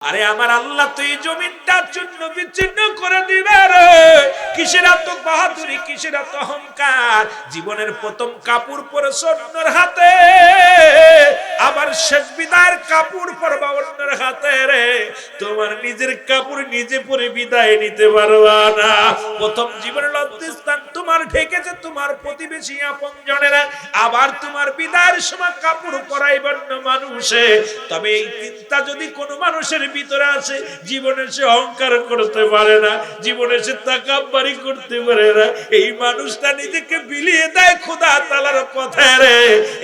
আরে আমার আল্লাহ তো এই জমিনটা চূর্ণ বিচ্ছিন্ন করে দিবে রে। কিসের এত বাহাদুরি, কিসের এত অহংকার? জীবনের প্রথম কাপড় পরে অন্যের হাতে, আবার শেষ বিদায়ের কাপড় পরবা অন্যের হাতে রে। তোমার নিজের কাপড় নিজে পরে বিদায় নিতে পারবা না। প্রথম জীবনের লজ্জাস্থান তোমার ঢেকেছে তোমার প্রতিবেশী আপনজনেরা, আবার তোমার বিদায়ের সময় কাপড় পরাইবার না মানুষে। তবে এই চিন্তা যদি কোনো মানুষের ভিতরে আছে, জীবনে সে অহংকার করতে পারে না, জীবনে সে তাকাব্বুরি করতে পারে না। এই মানুষটা নিজেকে বিলিয়ে দেয় খোদা তাআলার পথে রে।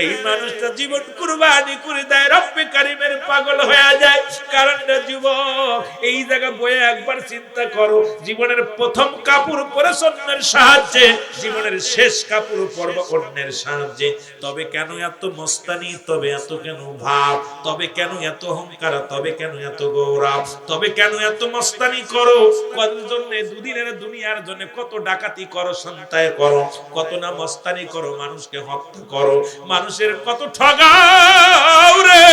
এই মানুষটা জীবন কুরবানি করে দেয়, রব্বে কারীমের পাগল হয়ে যায়। কারণ না যুবক, এই জায়গা বয়ে একবার চিন্তা করো, জীবনের প্রথম কাপড় পরে অন্যের সাহায্যে, জীবনের শেষ কাপড় পরব অন্যের সাহায্যে। তবে কেন এত মস্তানি, তবে এত কেন ভাব, তবে কেন এত অহংকার, তবে কেন এত গৌরব, তবে কেন এত মস্তানি করো? কত জন্য দুদিনের দুনিয়ার জন্য কত ডাকাতি করো, সন্তায় করো, কত না মস্তানি করো, মানুষকে হত্যা করো, মানুষের কত ঠগাও রে।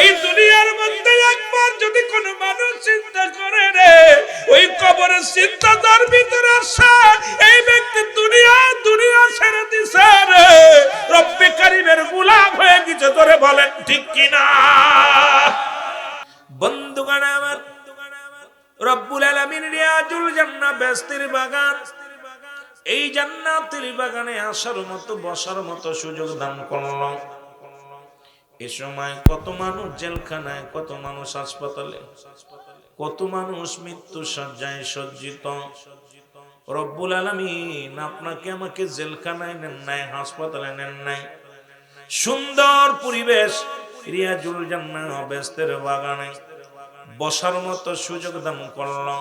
এই দুনিয়ার মধ্যে একবার যদি কোনো মানুষ চিন্তা করে রে, ওই কবরের চিন্তা তার ভিতরে আসে, এই ব্যক্তি দুনিয়া দুনিয়া ছেড়ে দিছে রে, রব্বে কারীমের গোলাম হয়ে গেছে। ধরে বলেন ঠিক কিনা? বন্ধুগণ আমার, রব্বুল আলামিন রিয়াজুল জান্নাহ বেহেশতের বাগান, এই জান্নাতের বাগানে আসার মতো বসার মতো সুযোগ দান করলো। এই সময় কত মানুষ জেলখানায়, কত মানুষ হাসপাতালে, কত মানুষ মৃত্যু শয্যায় সজ্জিত। রব্বুল আলামিন আপনাকে আমাকে জেলখানায় নেন নাই, হাসপাতালে নেন নাই, সুন্দর পরিবেশ রিয়াজুল জান্নাহ বেহেশতের বাগানে বসার মতো সুযোগ দান করলো।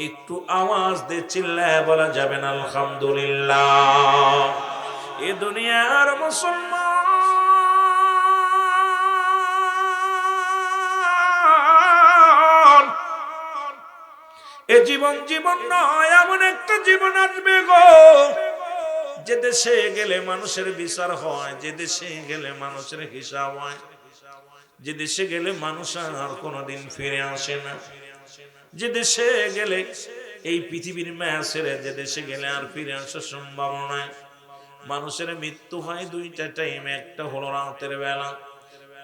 একটু আওয়াজ দিয়ে চিল্লায় বলা যাবে না আলহামদুলিল্লাহ? এ দুনিয়ার মুসলমান, এ জীবন জীবন নয়, এমন একটা জীবন আসবে গো, যে দেশে গেলে মানুষের বিচার হয়, যে দেশে গেলে মানুষের হিসাব হয়, যে দেশে গেলে মানুষ আর কোনোদিন ফিরে আসে না, যে দেশে গেলে এই পৃথিবীর মায়া ছেড়ে, যে দেশে গেলে আর ফিরে আসার সম্ভাবনা নাই। মানুষের মৃত্যু হয় দুইটা টাইমে, একটা হলো রাতের বেলা,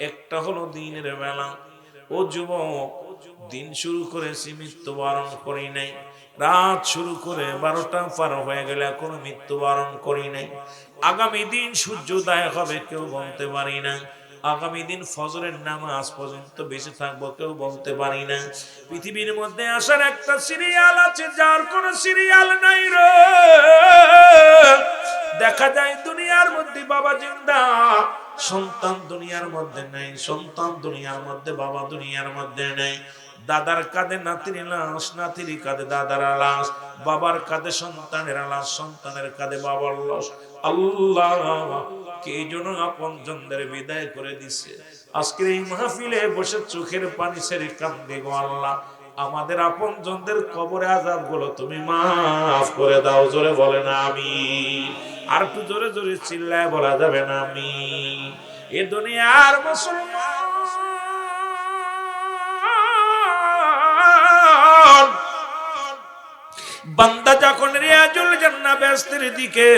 একটা হলো দিনের বেলা। ও যুবক, দিন শুরু করেছি মৃত্যুবরণ করি নাই, রাত শুরু করে 12টা পার হয়ে গেলে এখনো মৃত্যুবরণ করি নাই। আগামী দিন সূর্যোদয় হবে কেউ বলতে পারি না, আগামী দিন ফজরের নামাজ পর্যন্ত বেঁচে থাকবো কেউ বলতে পারি না। পৃথিবীর মধ্যে আসার একটা সিরিয়াল আছে, যার কোনো সিরিয়াল নাই রে। দেখা যায় দুনিয়ার মধ্যে বাবা জিন্দা, সন্তান দুনিয়ার মধ্যে নেই, সন্তান দুনিয়ার মধ্যে, বাবা দুনিয়ার মধ্যে নেই। দাদার কাঁধে নাতির লাশ, নাতির কাঁধে দাদার লাশ, বাবার কাঁধে সন্তানের লাশ, সন্তানের কাঁধে বাবার লাশ। আল্লাহ কে যেন আপনজনদের বিদায় করে দিছে। আজকের এই মাহফিলে বসে চোখের পানি ছেড়ে কান্দে গো আল্লাহ, আমাদের আপনজনদের কবরে আযাব গুলো তুমি মাফ করে দাও। জোরে বলেন আমিন। আর একটু জোরে জোরে চিল্লায় বলা যাবে না আমিন? এ দুনিয়ার মুসলমান বান্দা যখন রিয়াজুল জান্নাহ বেহেশতের দিকে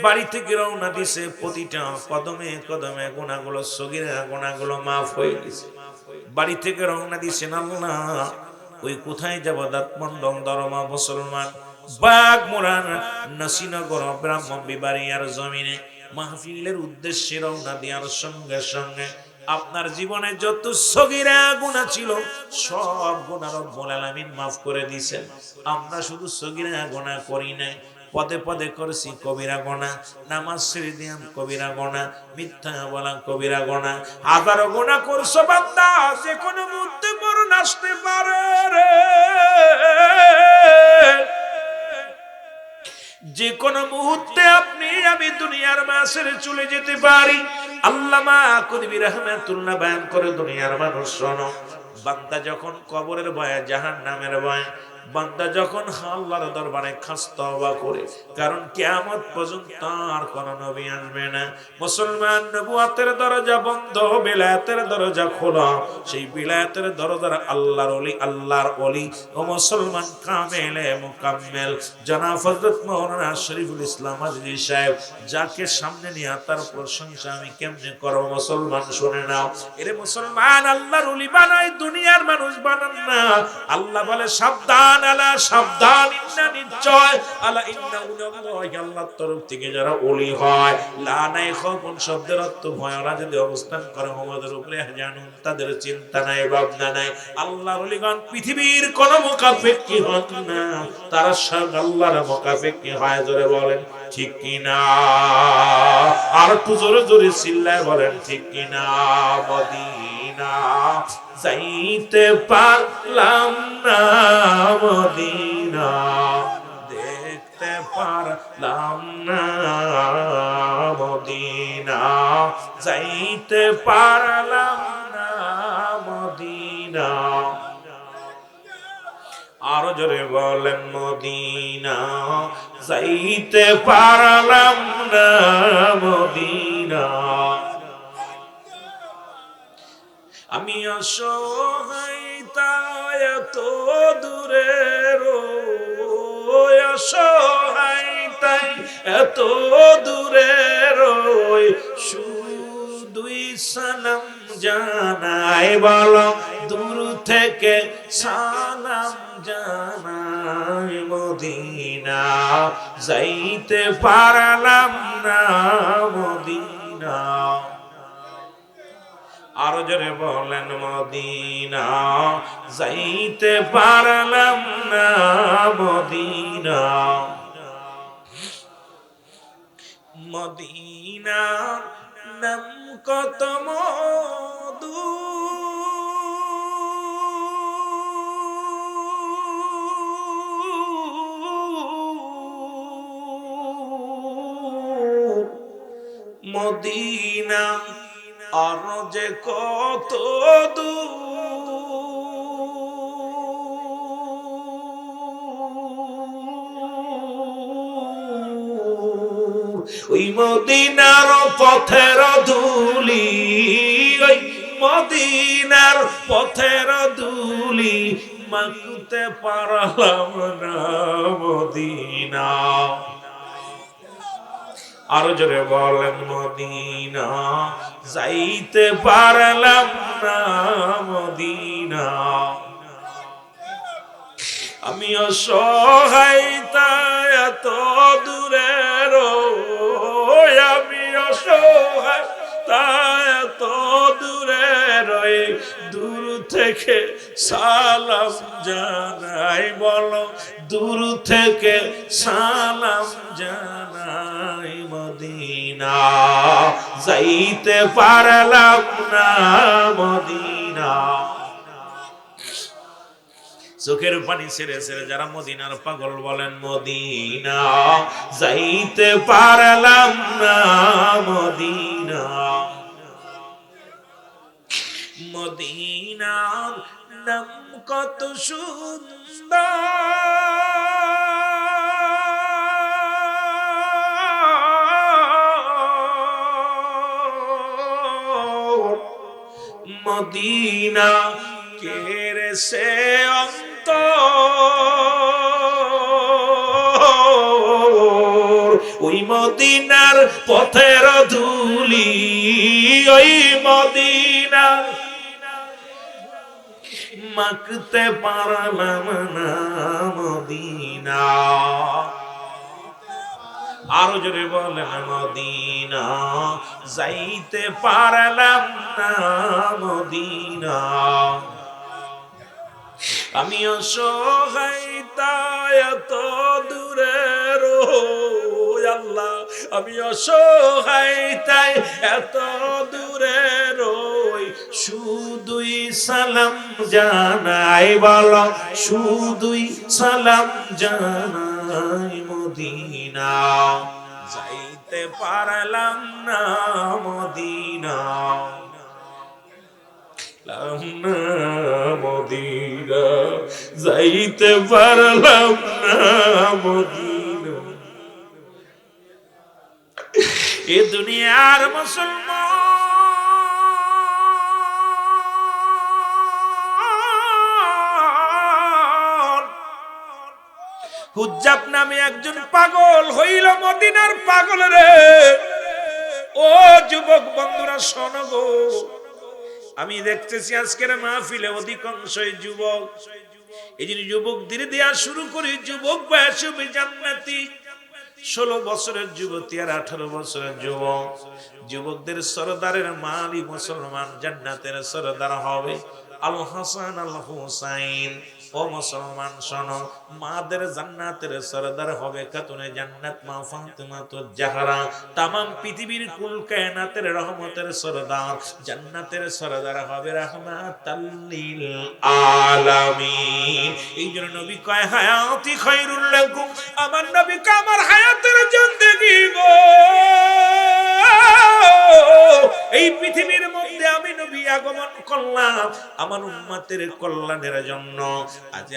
বাড়ি থেকে রওনা দিছে, প্রতিটা কদমে কদমে গুনাহগুলো, সগীরা গুনাহগুলো মাফ হয়ে গেছে। বাড়ি থেকে রওনা দিছেন, আল্লাহ ওই কোথায় যাব, দাঁতমন্ডল দরমা মুসলমান বাগ মোরান নসিনগর ব্রাহ্মণ বিবারিয়ার জমিনে মাহফিলের উদ্দেশ্যে রওনা দেওয়ার সঙ্গে সঙ্গে আপনার জীবনে যত সগীরা গুনাহ ছিল সব গুনাহ রব্বুল আলামিন মাফ করে দিয়েছেন। আমরা শুধু সগীরা গুনাহ করি না, পদে পদে করেছি কবিরা গুনাহ, নামাজ ছেড়ে দিলাম কবিরা গুনাহ, মিথ্যা বলা কবিরা গুনাহ, হাজারো গুনাহ করছো বান্দা, যে কোনো মুহূর্তে মরণ আসতে পারে রে। যে কোনো মুহূর্তে আপনি আমি দুনিয়ার মায়া ছেড়ে চলে যেতে পারি। আল্লামা কুতুবী রাহমাতুল্লাহ বয়ান করে, দুনিয়ার মানুষ শোনো, বান্দা যখন কবরের ভয়ে, জাহান্নামের ভয়ে বান্দা যখন আল্লাহর দরবারে খাস তওবা করে, কারণ কিয়ামত পর্যন্ত আর কোন নবী আসবে না। মুসলমান, নবুয়তের দরজা বন্ধ, বিলায়াতের দরজা খোলা। সেই বিলায়াতের দরজার আল্লাহর ওলি ও মুসলমান কামেলে মুকাম্মেল জনাব হযরত মাওলানা শরীফুল ইসলাম আজমি সাহেব, যাকে সামনে নিয়ে তার প্রশংসা আমি কেমনে করব? মুসলমান শুনে নাও, এরে মুসলমান, আল্লাহর ওলি বানাই, দুনিয়ার মানুষ বানান না। আল্লাহ বলে সাবধান, আলা সাবধান, ইন্না নিশ্চয়, আলা ইন্না উনাল্লাহি, আল্লাহর তরফ থেকে যারা ওলি হয়, লা নাই খাউফুন শব্দের অর্থ ভয়, ওরা যদি অবস্থান করে আমাদের উপরে জানুন, তাদের চিন্তা নাই, ভাবনা নাই। আল্লাহর ওলিগণ পৃথিবীর কোন মুখাপেক্ষী হন না, তারা সব আল্লাহর মুখাপেক্ষী হয়। জোরে বলেন ঠিক কিনা? আর একটু জোরে জোরে চিল্লায় বলেন ঠিক কিনা? মদিনা যাইতে পারলাম না, মদিনা দেখতে পারলাম না, মদিনা যাইতে পারলাম না, মদিনা। আরো জোরে বলেন মদিনা যাইতে পারলাম না, মদিনা। আমি অসহায় তাই এত দূরে রই, অসহায় তাই এত দূরে রই, শুধুই সালাম জানাই, বলো দূর থেকে সালাম জানাই, মদিনা যাইতে পারলাম না, মদিনা। আরো জোরে বলেন মদিনা যাইতে পারলাম না, মদিনা। মদিনা নাম কত মধু, মদিনা আর যে কত দূর, ওই মদিনার পথের ধুলি, ওই মদিনার পথের ধুলি মাখতে পারলাম না, মদিনা। আরো জোরে বলেন মদিনা যাইতে পারলাম না, মদিনা। আমি অসহায় তাই এত দূরে রই, আমি অসহায় তাই এত দূরে রই, দূর থেকে সালাম জানাই, বলো দূর থেকে সালাম জানাই, মদিনা যাইতে পারলাম না, মদিনা। চোখের পানি ছেড়ে ছেড়ে যারা মদিনার পাগল বলেন মদিনা যাইতে পারলাম না, মদিনা। মদিনার নাম কত সুন্দর, মদিনা কেড়ে সে ওই মদিনার পথের ধুলি, ওই মদিনা মাখতে পারলাম না, মদিনা। আরো জোরে বলেন মদিনা যাইতে পারলাম না, মদিনা। আমি অসহায় তাই এত দূরে রই, আল্লাহ আমি অসহায় তাই এত দূরে রই, শুধুই সালাম জানাই, বলো শুধুই সালাম জানাই, মদিনা যাইতে পারলাম না, মদিনা। না মদিনা, যাইতে পারলাম না মদিনা। এ দুনিয়ার মুসলমান হুজ্জাব নামে একজন পাগল হইল মদিনার পাগল রে। ও যুবক বন্ধুরা শোনো গো, আমি দেখতেছি আজকের মাহফিলে অধিকাংশই যুবক। এই জন্য যুবকদের দেয়া শুরু করি, যুবক বয়স হবে জান্নাতি। 16 বছরের যুবতী আর 18 বছরের যুবক, যুবকদের সরদারের মালি মুসলমান জান্নাতের সরদার হবে আল হাসান আল হুসাইন। ও মুসলমান শোনো, মাদের জান্নাতের সরদার হবে খাতুনে জান্নাত মা ফাতেমা তো জাহরা। तमाम পৃথিবীর কুল কায়নাতের রহমতের সরদার, জান্নাতের সরদার হবে রাহমাতাল লিল আলামিন। এই জন্য নবী কয় হায়াতি খায়রুল লাকুম, আমার নবী কয় আমার হায়াতের জিন্দেগি গো। এই পৃথিবীর মধ্যে আমি নবী আগমন করলাম আমার উম্মতের কল্যাণের জন্য।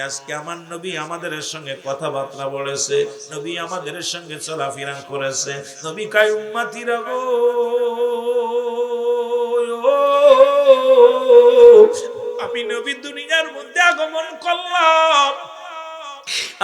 আজকে আমার নবী আমাদের সঙ্গে কথাবার্তা বলেছে, নবী আমাদের সঙ্গে চলাফেরা করেছে। নবী কয় উম্মতিরা গো, আমি নবী দুনিয়ার মধ্যে আগমন করলাম,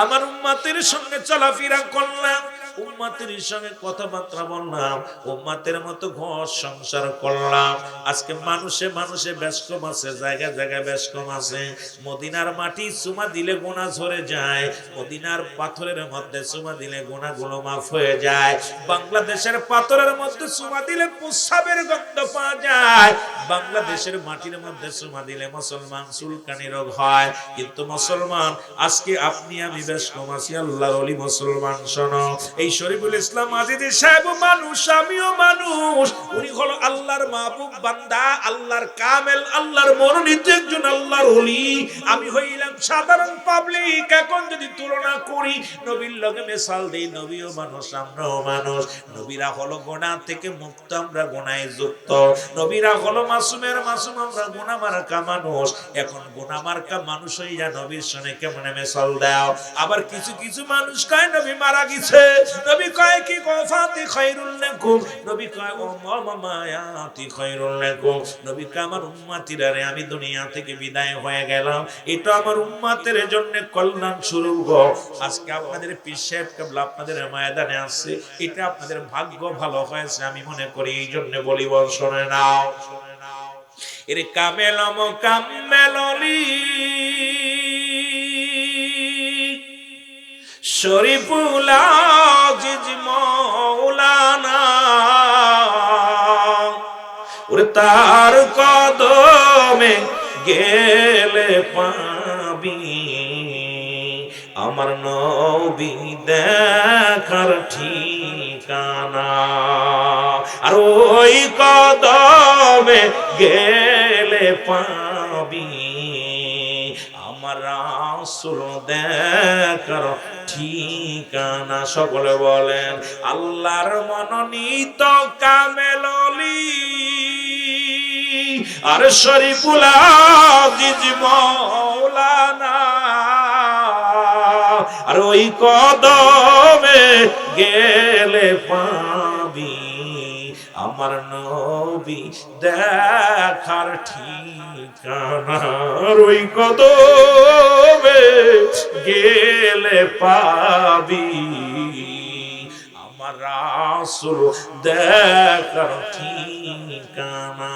আমার উম্মতের সঙ্গে চলাফেরা করলাম, উম্মতের সঙ্গে কথাবার্তা বললাম, উম্মতের মতো ঘর সংসার করলাম। আজকে মানুষে মানুষে ব্যস্ত আছে, জায়গায় জায়গায় ব্যস্ত আছে। মদিনার মাটি চুমা দিলে গোনা ঝরে যায়, মদিনার পাথরের মধ্যে চুমা দিলে গোনাগুলো মাফ হয়ে যায়। বাংলাদেশের পাথরের মধ্যে চুমা দিলে প্রস্রাবের গন্ধ পাওয়া যায়, বাংলাদেশের মাটির মধ্যে চুমা দিলে মুসলমান চুলকানি রোগ হয়। কিন্তু মুসলমান আজকে আপনি আমি ব্যস্ত আছি, আল্লাহর ওলি মুসলমান শোনো, এই শরীফুল ইসলাম আজিজি সাহেব মানুষ, আমিও মানুষ। উনি হলো আল্লাহর মাহবুব বান্দা, আল্লাহর কামেল, আল্লাহর মনোনীত একজন আল্লাহর ওলি। আমি হইলাম সাধারণ পাবলিক। এখন যদি তুলনা করি, নবীর লগে মিশাল দেই, নবীও মানুষ আমরাও মানুষ। নবীরা হলো গুনাহ থেকে মুক্ত, আমরা গুনাহে যুক্ত। নবীরা হলো মাসুমের মাসুম, আমরা গুনাহ মার্কা মানুষ। এখন গুনাহ মার্কা মানুষ হইয়া নবীর সঙ্গে কেমনে মিশাল দাও? আবার কিছু কিছু মানুষ কয় নবী মারা গেছে, নবী কয় কি ওয়াফাতি খায়রুল লাকুম, নবী কয় ও মামায়াতি খায়রুল লাকুম। নবী কয় আমার উম্মতিরা রে, আমি দুনিয়া থেকে বিদায় হয়ে গেলাম, এটা আমার উম্মতের জন্য কল্যাণ স্বরূপ গো। আজকে আপনাদের পীর সাহেব কেবল আপনাদের ময়দানে আছে, এটা আপনাদের ভাগ্য ভালো হয়েছে আমি মনে করি। এই জন্য বলি, বল শুনে নাও, এর কামেল মুকাম্মেল অলি শরীফুল আজিজ মাওলানা, ওরে তার কদমে গেলে পাবি আমার নবী দেখার ঠিকানা। আর ওই কদমে গেলে পাবি আমার রাসূল দেখার ঠিকানা। সকলে বলেন আল্লাহর মনোনীত কামেল ওলি আর শরীফুল আজিজ মাওলানা, আর ওই কদমে গেলে পাবি আমার নবী দেখার ঠিকানা। আর ওই কদমে গেলে পাবি আমার রাসূল দেখার ঠিকানা।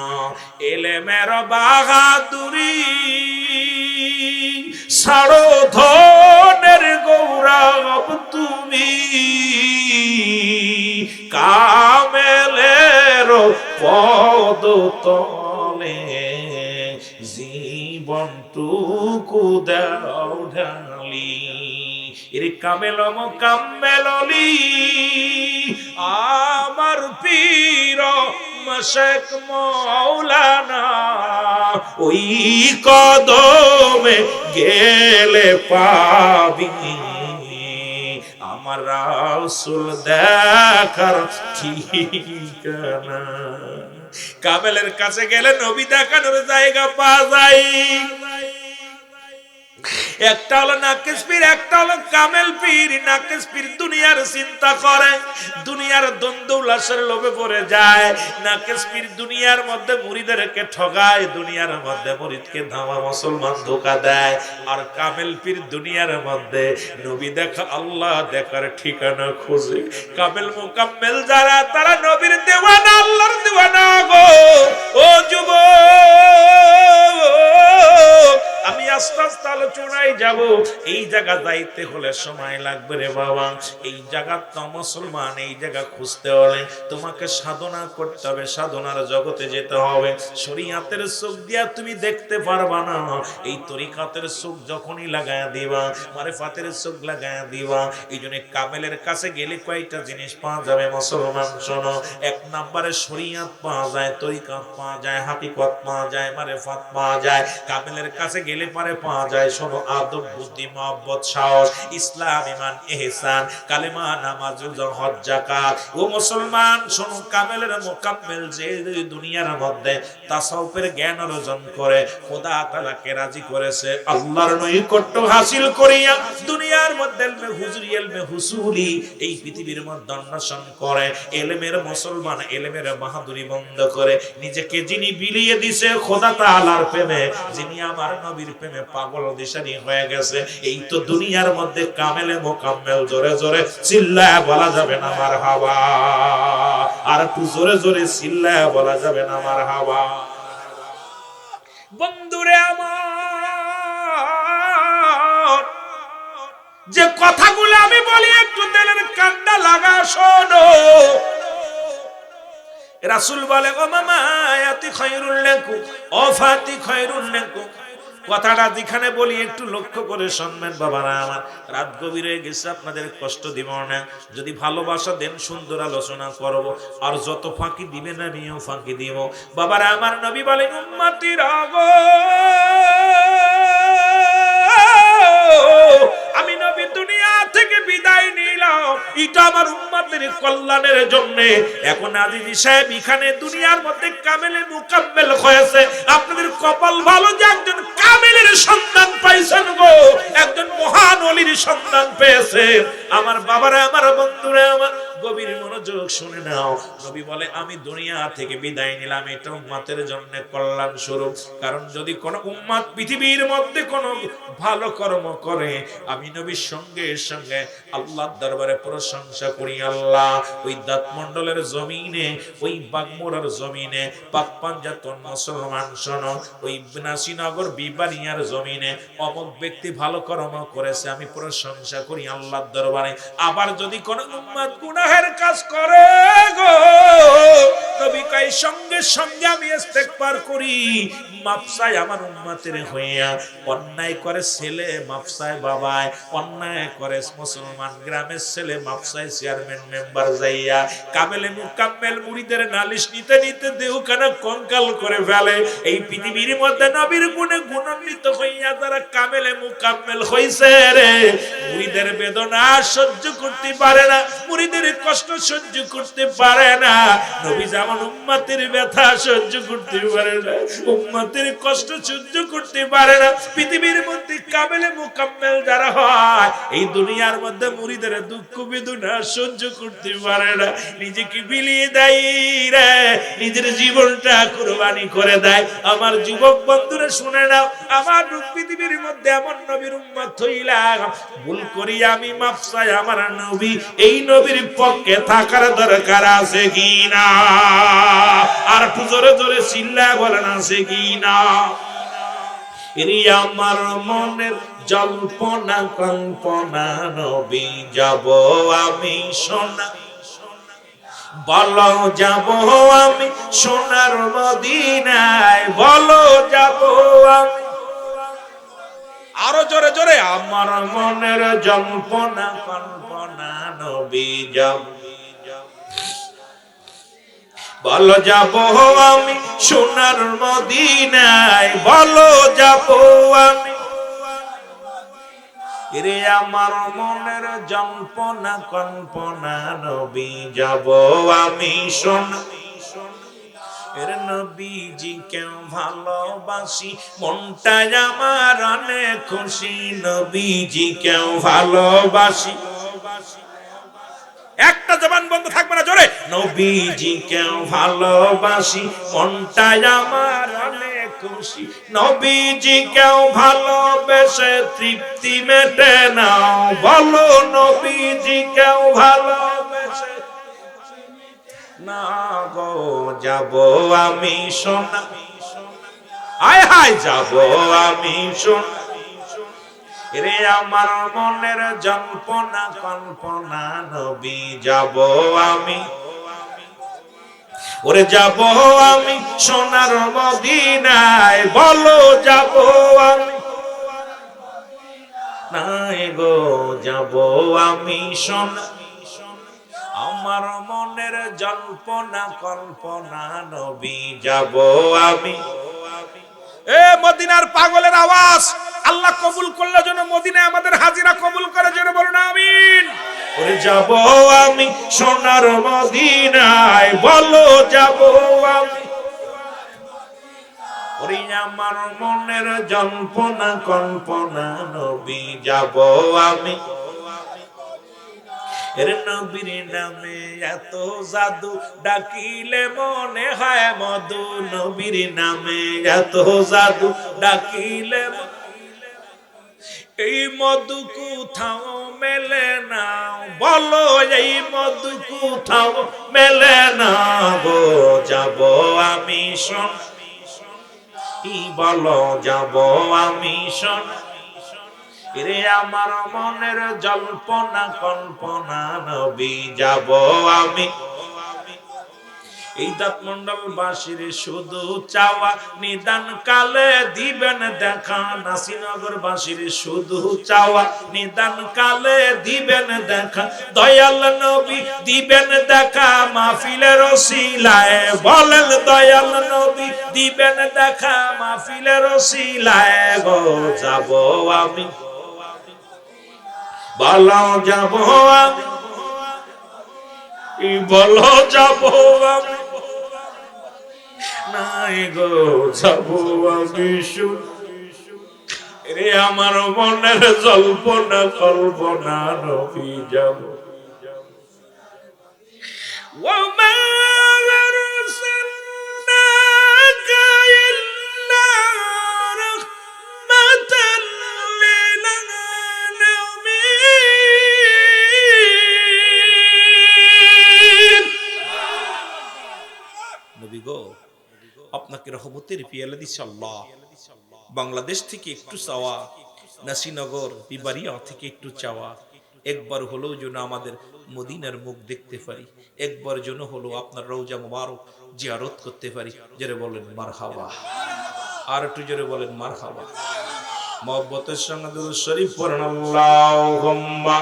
এলেমের বাহাদুরি ছাড়ো, ধনের গৌরব তুমি, কামেলের পদ তলে জীবনটুকু দাও ঢালি। এর কামেল মুকাম্মেল অলি আমার পীর মাশায়েখ মাওলানা, ওই কদমে গেলে পাবি আমার রাসূল দেখার ঠিকানা। কামেলের কাছে গেলে নবী দেখানোর জায়গা পাওয়া যায়। একটা হলো নাকেশ পীর, একটা হলো কামেল পীর। নাকেশ পীর দুনিয়ার চিন্তা করে, দুনিয়ার দ্বন্দ্ব উল্লাসের লোভে পড়ে যায়। নাকেশ পীর দুনিয়ার মধ্যে মুরিদদেরকে ঠগায়, দুনিয়ার মধ্যে মুরিদকে ধামা মুসলমান ধোঁকা দেয়। আর কামেল পীর দুনিয়ার মধ্যে নবী দেখা, আল্লাহ দেখার ঠিকানা খোঁজে। কামেল মুকাম্মেল যারা, তারা নবীর দেওয়ানা, আল্লাহর দেওয়ানা গো। ও যুবক, আমি আস্তে আস্তে আলোচনায় যাব। এই জায়গা যাইতে হলে সময় লাগবে রে বাবা। এই জায়গা তো মুসলমান, এই জায়গা খুঁজতে হলে তোমাকে সাধনা করতে হবে, সাধনার জগতে যেতে হবে। শরীয়তের চোখ দিয়া তুমি দেখতে পারবা না, এই তরিকাতের চোখ যখনই লাগায়া দিবা, মারিফাতের চোখ লাগায়া দিবা। এই জন্য কামেলের কাছে গেলে কয়টা জিনিস পাওয়া যাবে মুসলমান শোনো। এক নম্বরে শরীয়ত পাওয়া যায়, তরিকাত পাওয়া যায়, হাকিকত পাওয়া যায়, মারিফাত পাওয়া যায়। কামেলের কাছে গেলে পারে পাওয়া যায় শোনো আদব, বুদ্ধি, মহব্বত, সাহস, ইসলাম, ঈমান, ইহসান, কালেমা, নামাজ, রোজা, হজ, যাকাত। ও মুসলমান শোনো, কামেলের মুকাম্মেল যে দুনিয়ার মধ্যে তাসাউফের জ্ঞান অর্জন করে, খোদা তাআলাকে রাজি করেছে, আল্লাহর নৈকট্য হাসিল করিয়া দুনিয়ার মধ্যে ইলমে হুজুরি, ইলমে হুসুলি এই পৃথিবীর মধ্যে অন্বেষণ করে। ইলমের মুসলমান ইলমের বাহাদুরি বন্ধ করে নিজেকে যিনি বিলিয়ে দিছে খোদা তাআলার প্রেমে, যিনি আমার নবীর প্রেমে পাগল দিশারি হয়ে গেছে, এই তো দুনিয়ার মধ্যে কামেলে মুকাম্মেল। জোরে জোরে চিল্লায়া বলা যাবে না মারহাবা, আর একটু জোরে জোরে চিল্লায়া বলা যাবে না মারহাবা। বন্ধুরে আমার, যে কথাগুলো আমি বলি একটু দিলের কান্না লাগা শোনো। রাসূল বলে, ও মামা আয়াতি খায়রুল লাকুম, ও ফাতি খায়রুল লাকুম। কথাটা যেখানে বলি একটু লক্ষ্য করে শুনবেন বাবারা আমার। রাত গভীর হয়ে গেছে, আপনাদের কষ্ট দিব না। যদি ভালোবাসা দেন সুন্দর আলোচনা করব, আর যত ফাঁকি দিবেন আমিও ফাঁকি দিব। বাবারা আমার, নবী বলেন উম্মতিরা গো, আমি নবী দুনিয়া থেকে বিদায় নিলাম, এটা আমার উম্মতের কল্যাণের জন্য। এখন আজিজি সাহেব এখানে দুনিয়ার মধ্যে কামেলে মুকাম্মেল হয়েছে। আপনাদের কপাল ভালো যে একজন কামেলের সন্তান পাইছেন গো, একজন মহান ওলির সন্তান পেয়েছেন। আমার বাবারা, আমার বন্ধুরা আমার, গভীর মনোযোগ শুনে নাও। নবী বলে, আমি দুনিয়া থেকে বিদায় নিলাম, এটা উম্মতের জন্য কল্যাণ স্বরূপ। কারণ যদি কোন উম্মত পৃথিবীর মধ্যে কোন ভালো কর্ম করে, আমি নবীর সঙ্গে সঙ্গে আল্লাহর দরবারে প্রশংসা করি। আল্লাহ ওই দাঁতমণ্ডলের জমিনে, ওই বাগমোড়ার জমিনে, পাক পাঞ্জাতন মুসলমান শোনো, ওই নাসিনগর বিবানিয়ার জমিনে অমুক ব্যক্তি ভালো কর্ম করেছে, আমি প্রশংসা করি আল্লাহর দরবারে। আবার যদি কোন উম্মত গুনাহের কাজ করে গো, নবী কয় সঙ্গে সঙ্গে আমি ইস্তেগফার করি, মাফ চাই আমার উম্মতের হইয়া। অন্যায় করে ছেলে, মাফ চাই বাবায়। অন্যায় করে মুসলমান গ্রামের ছেলে, মাফ চাই চেয়ারম্যান মেম্বার যাইয়া। কামেলে মুকাম্মেল মুরিদের নালিশ নিতে নিতে দেহখানা কঙ্কাল করে ফেলে। এই পৃথিবীর মধ্যে নবীর গুণে গুণান্বিত হইয়া যারা কামেলে মুকাম্মেল হইছে রে, মুরিদের বেদনা সহ্য করতে পারে না, মুরিদের কষ্ট সহ্য করতে পারে না। নবী যেমন উম্মতের ব্যথা সহ্য করতে পারে না, উম্মতের কষ্ট সহ্য করতে পারে না। পৃথিবীর মধ্যে কামেলে মুকাম্মেল যারা হয়, এই দুনিয়ার মধ্যে মুরিদের দুঃখ বেদনা সহ্য করতে পারে না, নিজেকে বিলিয়ে দেয় রে, নিজের জীবনটা কুরবানি করে দেয়। আমার যুবক বন্ধুরা শুনে নাও, আমার পৃথিবীর মধ্যে এমন নবীর উম্মত হইলাম, ভুল করি আমি মাফ চাই আমার নবী, এই নবীর পক্ষে থাকার দরকার আছে কি না? আর একটু জোরে জোরে চিল্লা বলেন আছে কি না? আমার মনের জল্পনা কল্পনা, নবী যাব আমি সোনা, বলো যাব আমি সোনার মদিনায়, বলো যাব আমি। আরো জোরে জোরে, আমার মনের জল্পনা কল্পনা, নবী যাব, বলো যাব আমি সোনার মদিনায়, বলো যাব আমি। রে আমার মনের জল্পনা কল্পনা, নবী যাব আমি সোনা, এর নবীজি কেউ ভালোবাসি, মনটাই আমার অনেক খুশি। নবীজি কেউ ভালোবাসি, একটা জবান বন্ধ থাকবে না, জোরে নবীজি কেউ ভালোবাসি, মনটাই আমার অনেক খুশি। নবীজি কেউ ভালোবেসে তৃপ্তি মেটে না, বলো নবীজি কেউ ভালোবেসে না গো। যাব আমি সোনা, আয় হায় যাব আমি সোনা, রে আমার মনের জল্পনা কল্পনা। নবী যাব আমি, ওরে যাব আমি সোনার মদিনায়, বলো যাব আমি নাই গো। যাব আমি সোনা, আমার মনের জল্পনা কল্পনা। নবী যাব আমি। এ মদিনার পাগলের আওয়াজ আল্লাহ কবুল করলে যেন মদিনায় আমাদের হাজিরা কবুল করে, যেন বলুন আমিন। ওরে যাব আমি সোনার মদিনায়, বলো যাব আমি, ওরে আমার মনের জল্পনা কল্পনা। নবী যাব আমি। এর নবীর নামে এত জাদু, ডাকিলে মনে হয় মধু। নবীর নামে এত জাদু, ডাকিলে এই মধু কোথাও মেলে না, বলো এই মধু কোথাও মেলে না গো। যাব আমি শোন, বলো যাব আমি শোন, রে আমার মনের জল্পনা কল্পনা। নবী যাব আমি। এই দাঁত মন্ডল বাসীর শুধু চাওয়া, নিদান কালে দিবেন দেখা। নাসিনগর বাসীর শুধু চাওয়া, নিদান কালে দিবেন দেখা। দয়াল নবী দিবেন দেখা মাহফিলের ওসিলায়, বলেন দয়াল নবী দিবেন দেখা মাহফিলের ওসিলায় গো। যাব আমি, বলো যাব আমি, বলো যাব আমি নাই গো। যাব আমি রে আমার মনের জল্পনা কল্পনা। নবী যাব। নবী গো, আপনাকে রহমতের পিয়ালা দিচ্ছে আল্লাহ। বাংলাদেশ থেকে একটু চাওয়া, নাসিনগর বিবারিয়া থেকে একটু চাওয়া, একবার হলেও যেন আমাদের মদিনার মুখ দেখতে পারি, একবার যেন হলো আপনার রওজা মুবারক জিয়ারত করতে পারি। জোরে বলেন মারহাবা, আর একটু জোরে বলেন মারহাবা। মহব্বতের সঙ্গে দুরূদ শরীফ পড়েন আল্লাহুম্মা।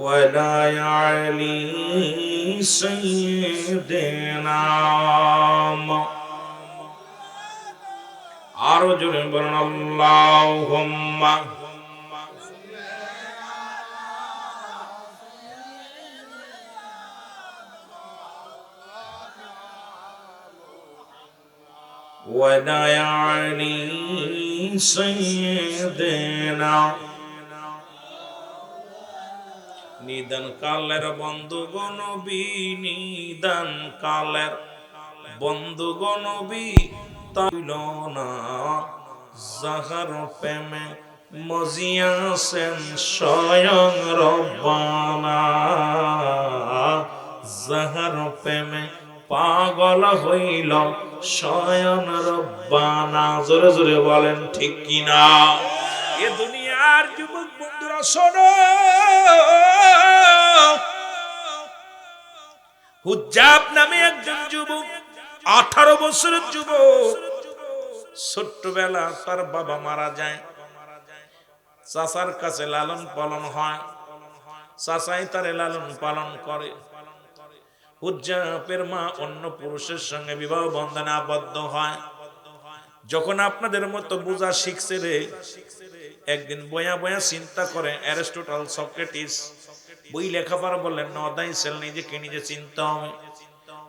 ولا علي سيدنا আরো জোরে বলেন আল্লাহুম্মা। ولا علي سيدنا নিদান কালের বন্ধুগণ নবী, নিদান কালের বন্ধুগণ নবী তাইল না। যাহার প্রেমে মজিয়াছেন স্বয়ং রব্বানা, যাহার প্রেমে পাগল হইল স্বয়ং রব্বানা। জোরে জোরে বলেন ঠিক কিনা। এ দুনিয়ার যুবক বন্ধুরা শোনো, হুজ্জাব নামে একজন যুবক, 18 বছরের যুবক, ছোট্টবেলা তার বাবা মারা যায়, চাচার কাছে লালন পালন হয়, চাচাই তারে লালন পালন করে। হুজ্জাবের মা অন্য পুরুষের সঙ্গে বিবাহ বন্ধনে আবদ্ধ হয়। যখন আপনাদের মতো বোঝা শিখছে রে, একদিন বয়া বয়া চিন্তা করে অ্যারিস্টটল, সক্রেটিস বই লেখাপড়া বললেন নদাই সেল, নিজেকে নিজে চিন্তা হবে।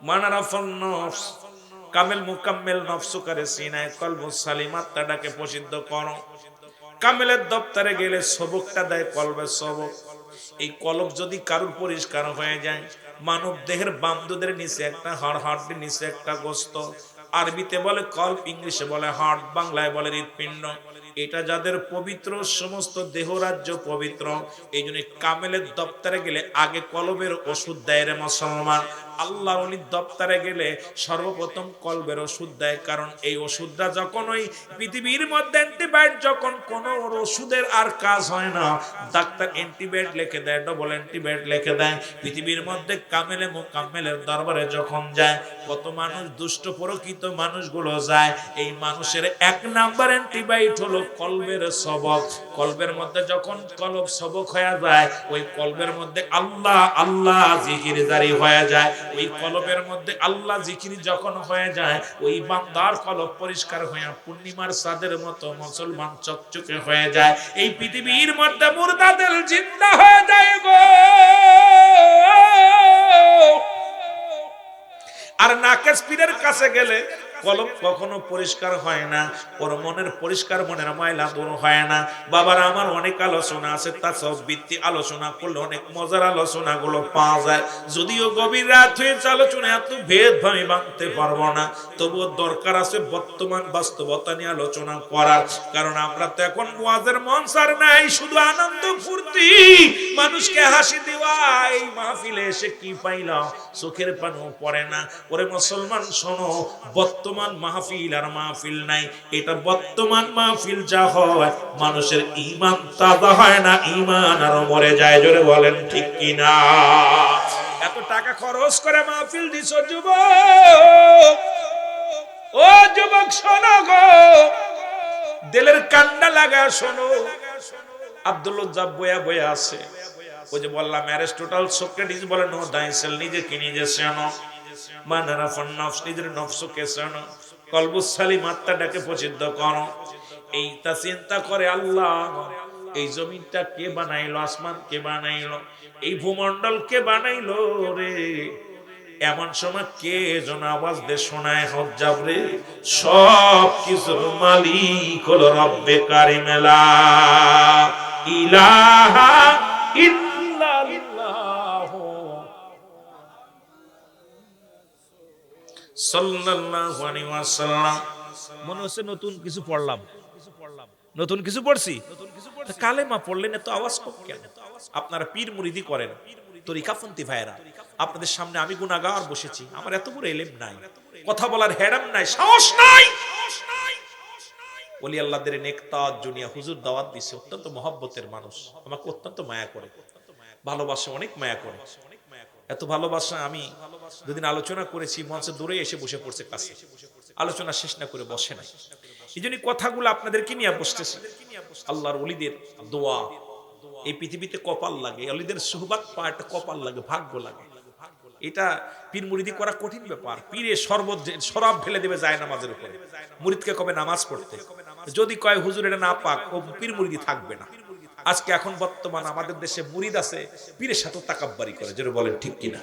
মানারাফল নফস কামেল মুকাম্মেল নফসু করে সিনায় কলবু সালিম, আত্মাটাকে প্রসিদ্ধ করো। কামেলের দপ্তরে গেলে সবকটা দেয় কলবের সবক। এই কলব যদি কারুর পরিষ্কার হয়ে যায়, মানব দেহের বামদুদের নিচে একটা হাড়, হাড়ের নিচে একটা গোস্ত, আরবিতে বলে কলব, ইংলিশে বলে হার্ট, বাংলায় বলে হৃৎপিণ্ড। এটা যাদের পবিত্র, সমস্ত দেহ রাজ্য পবিত্র। এই জন্য কামেলের দপ্তরে গেলে আগে কলবের ওষুধ দেয় রে মুসলমান। আল্লাহ ওলির দপ্তরে গেলে সর্বপ্রথম কলবের ওষুধ দেয়, কারণ এই ওষুধটা যখন ওই পৃথিবীর মধ্যে অ্যান্টিবায়োটিক, যখন কোনো ওষুধের আর কাজ হয় না, ডাক্তার অ্যান্টিবায়োটিক লিখে দেয়, ডবল অ্যান্টিবায়োটিক লিখে দেয়। পৃথিবীর মধ্যে কামেলে মুকাম্মেলের দরবারে যখন যায়, কত মানুষ দুষ্ট প্রকৃত মানুষগুলো যায়, এই মানুষের এক নাম্বার অ্যান্টিবায়োটিক হলো কলবের সবক। কলবের মধ্যে যখন কলব সবক হয়ে যায়, ওই কলবের মধ্যে আল্লাহ আল্লাহ জিকির জারি হয়ে যায়। ওই কলবের মধ্যে আল্লাহ জিকির যখন হয়ে যায়, ওই বান্দার কলব পরিষ্কার হয়ে পূর্ণিমার চাঁদের মতো মুসলমান চকচকে হয়ে যায়। এই পৃথিবীর মধ্যে মুর্দাদের জিন্দা হয়ে যায় গো। আর নাকেশ পীরের কাছে গেলে কলব কখনো পরিষ্কার হয় না, ওর মনের পরিষ্কার, মনের ময়লা দূর হয় না। বাবার আমার অনেক আলোচনা আছে, তা সব ভিত্তি আলোচনা করলে অনেক মজার আলোচনা গুলো পাওয়া যায়। যদিও গভীর রাত হয়েছে, আলোচনা এত ভেদ আমি ভাঙতে পারবো না, তবুও দরকার আছে বর্তমান বাস্তবতা নিয়ে আলোচনা করার। কারণ আমরা তো এখন ওয়াজের মঞ্চার নাই, শুধু আনন্দ ফুর্তি, মানুষকে হাসি দেওয়া। এই মাহফিলে এসে কি পাইলাম? চোখের পানিও পড়ে না। ওরে মুসলমান শোনো, বর্তমান মাহফিল আর মাহফিল নাই। এটা বর্তমান মাহফিল যা হয়, মানুষের ঈমান তাজা হয় না, ঈমান আরো মরে যায়। জোরে বলেন ঠিক কিনা? এত টাকা খরচ করে মাহফিল দিছো যুবক, ও যুবক শোনো গো, দিলের কান্না লাগা শোনো। আব্দুল্লাহ জাব বয়া বয়া আছে, ওই যে বললাম অ্যারিস্টটল, সক্রেটিস বলে নো দাইসেল, নিজেকে নিজে চেনো। মানারাফন নফস, নিজের নফসকে চেনো। কলবুস সালিম, আত্মাটাকে প্রসিদ্ধ করো। এইটা চিন্তা করে আল্লাহ, এই জমিনটা কে বানাইলো? আসমান কে বানাইলো? এই ভূমন্ডল কে বানাইলো রে? এমন সময় কে যেন আওয়াজ দে শোনায়, হজ্জাব রে, সব কিছুর মালিক হলো রব্বে কারিম লা ইলাহা ইল্লাল্লাহ সাল্লাল্লাহু আলাইহি ওয়াসাল্লাম। মনে হচ্ছে নতুন কিছু পড়লাম, নতুন কিছু পড়ছি। কালেমা পড়লেন এত আওয়াজ কম কেন? আপনারা পীর মুরিদি করেন, তরিকাপন্থী ভাইরা, আপনাদের সামনে আমি গুনাহগার বসেছি, আমার এত বড় ইলম নাই, কথা বলার হেরাম নাই, সাহস নাই। ওলি আল্লাহদের নেকতাজ জুনিয়া হুজুর দাওয়াত দিছে, অত্যন্ত মহব্বতের মানুষ, আমাকে অত্যন্ত মায়া করে, ভালোবাসে, অনেক মায়া করে। এত ভালোবাসা, আমি দুদিন আলোচনা করেছি, মঞ্চে দূরে এসে বসে পড়ছে কাছে, আলোচনা শেষ না করে বসে নাই। এই জন্য কথাগুলো আপনাদেরকে নিয়ে বসতেছি। আল্লাহর ওলিদের দোয়া, এই পৃথিবীতে কপাল লাগে, ওলিদের সুহবাত পাওয়া একটা কপাল লাগে, ভাগ্য লাগে। এটা পীর মুরিদি করা কঠিন ব্যাপার। পীরে শরাব ঢেলে দেবে যায় নামাজের উপরে, মুরিদকে কবে নামাজ পড়তে, যদি কয় হুজুর এটা না পাক, ও পীর মুরিদি থাকবে না। আজকে এখন বর্তমান আমাদের দেশে মুরিদ আছে, পীরের সাথে তাকাব্বারি করে। যেটা বলেন ঠিক কিনা?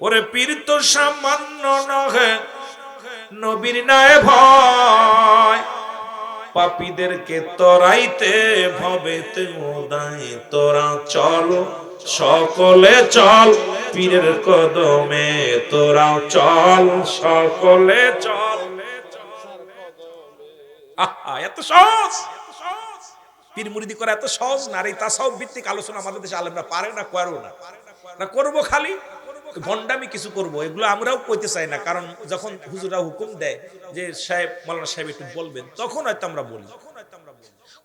ওরে পীর তো সামান্য নহে, নবীর নাই ভয়, পাপীদেরকে তরাইতে ভবেতে ওদায়, তোরা চলো সকলে চল, পীরের কদমে তোরা চল, সকলে চল। আহা, এত সহজ পীর মুরিদি করা, এত সহজ না। আর এই তাসাউফ ভিত্তিক আলোচনা আমাদের দেশে আলেমরা পারে না, করো না, না করবো, খালি ভণ্ডামি কিছু করবো, এগুলো আমরাও কইতে চাই না। কারণ যখন হুজুরা হুকুম দেয় যে সাহেব, মাওলানা সাহেব একটু বলবেন, তখন হয়তো আমরা বলি।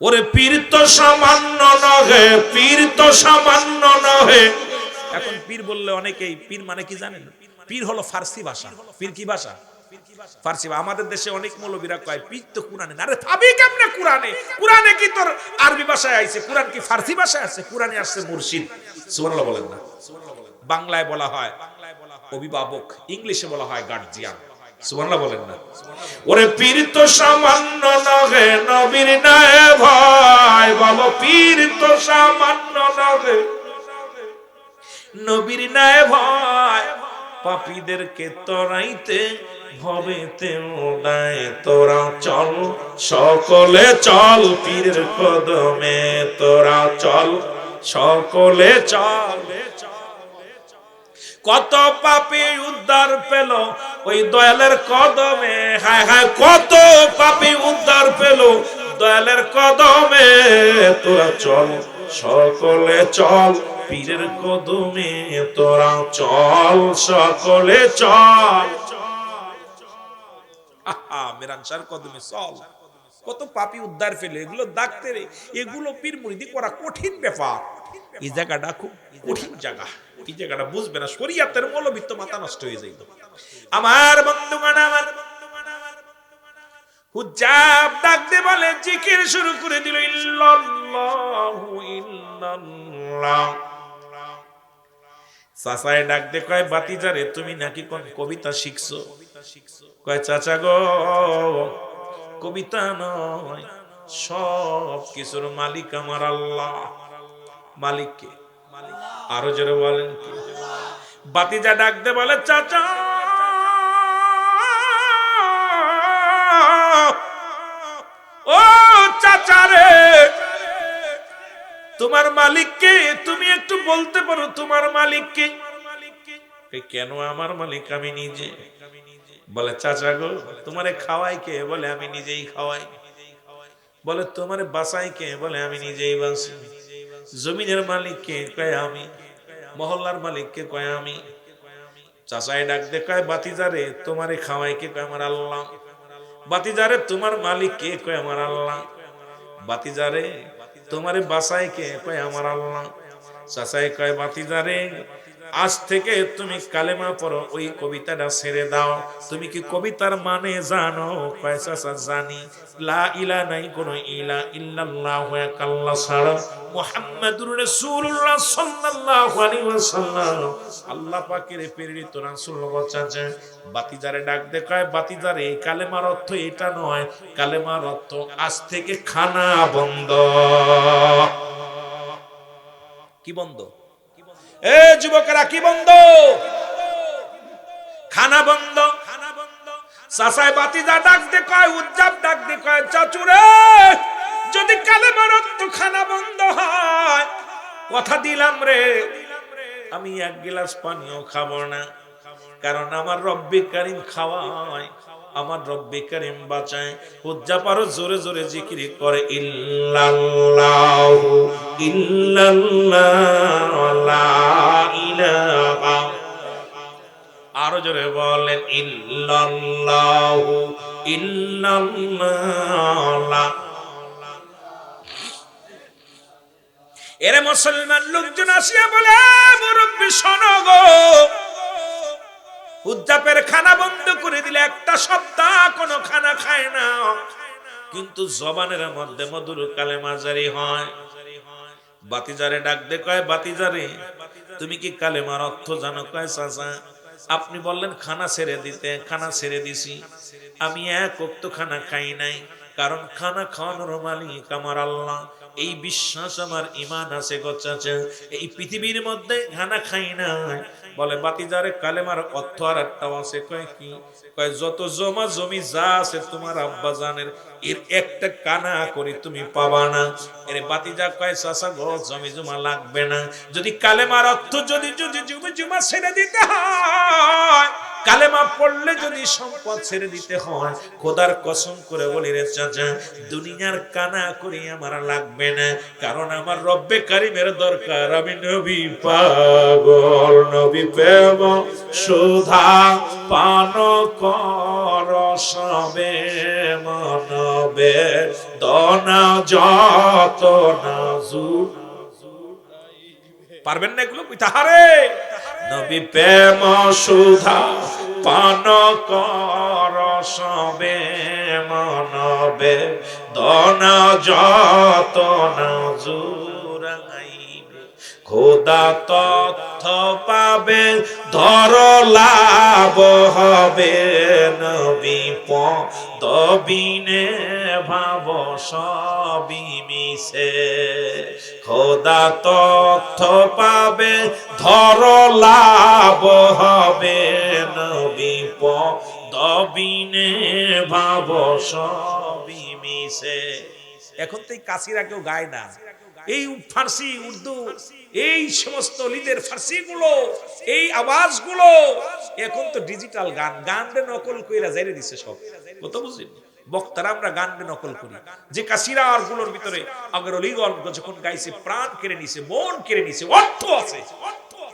ওরে পীর তো সামান্য নহে, পীর তো সামান্য নহে। এখন পীর বললে অনেকেই, পীর মানে কি জানেন? পীর হলো ফার্সি ভাষা। পীর কি ভাষা? ফার্সি। আমাদের দেশে অনেক মৌলবীরা কয় পীর তো কোরআনে না। আরে ভাবি কেমনে কোরআনে? কোরআনে কি তোর আরবি ভাষায় আইছে? কোরআন কি ফার্সি ভাষায় আছে? কোরআনে আসছে মুর্শিদ। সুবহানাল্লাহ বলেন না? বাংলায় বলা হয় অভিভাবক, ইংলিশে বলা হয় গার্জিয়ান। সুবহানাল্লাহ বলেন না। ওরে পীর তো সামান্য নহে নবীর নায়ে ভাই, বলো পীর তো সামান্য নহে নবীর নায়ে ভাই, পাপীদেরকে তরাইতে ভবেতে ওড়ায়। তোরা চল সকলে চল পীরের কদমে, তোরা চল সকলে চল। কত পাপী উদ্ধার পেল ওই দয়ালের কদমে, হায় হায় কত পাপী উদ্ধার পেল দয়ালের কদমে। তোরা চল সকলে চল পীরের কদমে, তোরা চল সকলে চল। মেরান শাহর কদমে চল। কত পাপী উদ্ধার পেলে, এগুলো ডাকতে রে, এগুলো পীর মুরিদি করা কঠিন ব্যাপার। এই জায়গাটা খুব কঠিন জায়গা, এই জায়গাটা বুঝবে না শরীয়তের মৌলবি তো মাথা নষ্ট হয়ে যাইতো। আমার বন্ধুগণ, আমার হুজ্জাব ডাক দিয়ে বলে, জিকির শুরু করে দিল, ইল্লাল্লাহু ইল্লাল্লাহ। চাচায় ডাক দিয়ে কয়, বাতিজারে তুমি নাকি কোন কবিতা শিখছো? কয়, চাচা গো কবিতা নয়, সব কিছুর মালিক আমার আল্লাহ। মালিক কে? আরো জোরে বলেন কি? বাতিজা ডাক দিয়ে বলে, চাচা ও চাচা রে, তোমার মালিক কে? তুমি একটু বলতে পারো তোমার মালিক কে? কেন আমার মালিক আমি নিজে। বলে, চাচা গো তোমারে খাওয়াই কে? বলে, আমি নিজেই খাওয়াই। বলে, তোমারে বাঁচাই কে? বলে, আমি নিজেই বাঁচি। জমিনের মালিক কে? কয় আমি। মহল্লার মালিক কে? কয় আমি। চাচাই ডাক দে কয়, বাতিজারে তোমারে খাওয়াই কে? কয় আমার আল্লাহ। বাতিজারে তোমার মালিক কে? কয় আমার আল্লাহ। বাতিজারে তোমারে বাঁচাই কে? কয় আমার আল্লাহ। চাচাই কয়, বাতিজারে আজ থেকে তুমি কালেমা পড়ো, ওই কবিতাটা ছেড়ে দাও। তুমি কি কবিতার মানে জানো? কয় চাচা জানি। লা ইলাহা নাই কোনো ইলা ইল্লাল্লাহু এক আল্লাহ ছাড়া, মুহাম্মাদুর রাসূলুল্লাহ সাল্লাল্লাহু আলাইহি ওয়াসাল্লাম আল্লাহ পাকের প্রেরিত রাসূল। চাচা বাতিজারে ডাক দে কয়, বাতিজারে এই কালেমার অর্থ এটা নয়, কালেমার অর্থ আজ থেকে খানা বন্ধ। কি বন্ধ? এ যুবকেরা, কি বন্ধ? খানা বন্ধ। চাচাই বাতিজা ডাক দে কয়, উজ্জাব ডাক দে কয়, চাচুরে যদি কালেমার অর্থ খানা বন্ধ হয়, কথা দিলাম রে আমি এক গ্লাস পানিও খাবো না, কারণ আমার রব্বে কারীম খাওয়ায়, আমার রব্বে কারীম বাঁচায়। উজ্জাব আরো জোরে জোরে জিকির করে, ইল্লাল্লাহু ইল্লাল্লাহ লা ইলাহা। আরো জোরে বলেন, ইল্লাল্লাহু ইল্লাল্লাহ। এরে মুসলমান লোকজন আসিয়া বলে, মুরব্বি শোনো গো, উজ্জাবের খানা বন্ধ করে দিলে, একটা সপ্তাহ কোনো খানা খায় না, কিন্তু জবানের মধ্যে মধুর কালেমা জারি হয়। বাতিজারে ডাক দে কয়, বাতিজারে তুমি কি কালেমার অর্থ জানো? কয় চাচা আপনি বললেন খানা ছেড়ে দিতে, খানা ছেড়ে দিছি। আমি এক ওয়াক্ত খানা খাই নাই, কারণ খানা খাওয়ানোর মালিক আমার আল্লাহ। এই বিশ্বাস আমার ঈমান আছে গো চাচা। এই পৃথিবীর মধ্যে খানা খাই নাই। বলে, বাতিজারে কালেমার অর্থ আর একটাও আছে। কয় কি? কয় যত জমা জমি যা আছে তোমার আব্বা জানের, এর একটা কানা করে তুমি পাবা না। এর বাতিজা কয়, চাচা গো জমি জমা লাগবে না, যদি কালেমার অর্থ যদি জমি জমা ছেড়ে দিতে হয়, কালেমা পড়লে যদি সম্পদ ছেড়ে দিতে হয়, খোদার কসম করে বলি রে চাচা, দুনিয়ার কানা করি আমার লাগবে না, কারণ আমার রব্বে কারীমের দরকার। আমি নবী পাগল, নবী প্রেম সুধা পান কর সবে মানবে দনা যত নাজু। পারবেন না এগুলো? তাহারে নবী প্রেম সুধা পান কর সবে মানবে দনা যত নাজুরাইবে। খোদা তথ্য পাবে ধর লাভ হবে, বিনে ভাব সবই মিছে। খোদা তথ্য পাবে ধর লাভ হবে, নবী পদ বিনে ভাব সবই মিছে। এখন তো এই কাসিরা কেউ গায় না, এই ফার্সি উর্দু এই সমস্ত লিদের ফার্সি গুলো, এই আওয়াজগুলো এখন তো ডিজিটাল গান, গানরে নকল কইরা যাইরে দিছে সব। কত বুঝিন বক্তারা আমরা গানরে নকল করি, যে কাসিরার গুলোর ভিতরে আগের অলিগণ যখন গাইছে প্রাণ কেড়ে নিছে, মন কেড়ে নিছে, অর্থ আছে।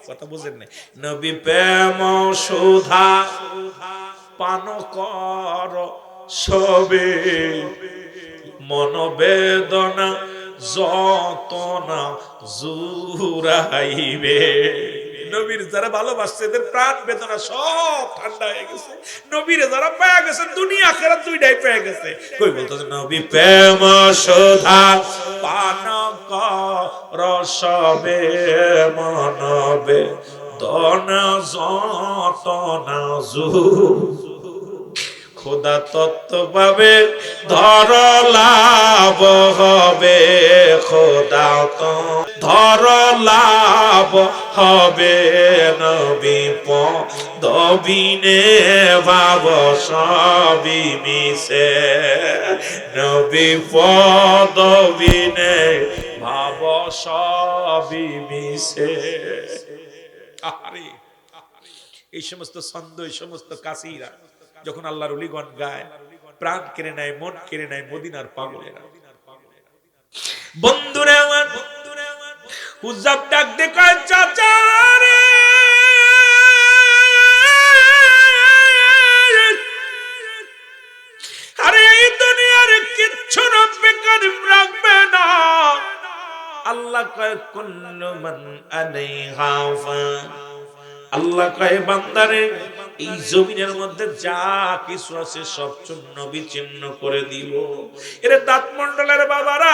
কথা বুঝেন না? নবী প্রেম সুধা পান কর সবে, মনোবেদনা যতনা জুরাইবে। নবীর যারা ভালোবাসছে এদের প্রাণ বেদনা সব ঠান্ডা হয়ে গেছে। নবীরে যারা পেয়ে গেছে দুনিয়া আখিরাত দুইটাই পেয়ে গেছে। কই বলতেছে নবী প্রেম সুধা পান কর সবে, মনবে দনা যতনা খোদা তত্ত্ব পাবে ধর লাভ হবে, খোদা ধর লাভ হবে, নবী পদ বিনে ভাব সবই মিছে, নবী পদ বিনে ভাব সবই মিছে। আরে এই সমস্ত ছন্দ, এই সমস্ত কাসিরা যখন আল্লাহর ওলিগণ গায়, প্রাণ কেড়ে নেয়, মন কেড়ে নেয় মদিনার পাগলেরা। বন্ধুরে আমার, হুজাব ডাক দে কয় চাচা রে, আরে এই দুনিয়ার কিচ্ছু রব্বে কারীম রাখবে না। আল্লাহ কয় কুল্লু মান আলাইহা ফান, আল্লাহ কয় বান্দারে এই জমিনের মধ্যে যা কিছু আছে সব চূর্ণ বিচ্ছিন্ন করে দিব। এরে দাঁত মন্ডলের বাবারা,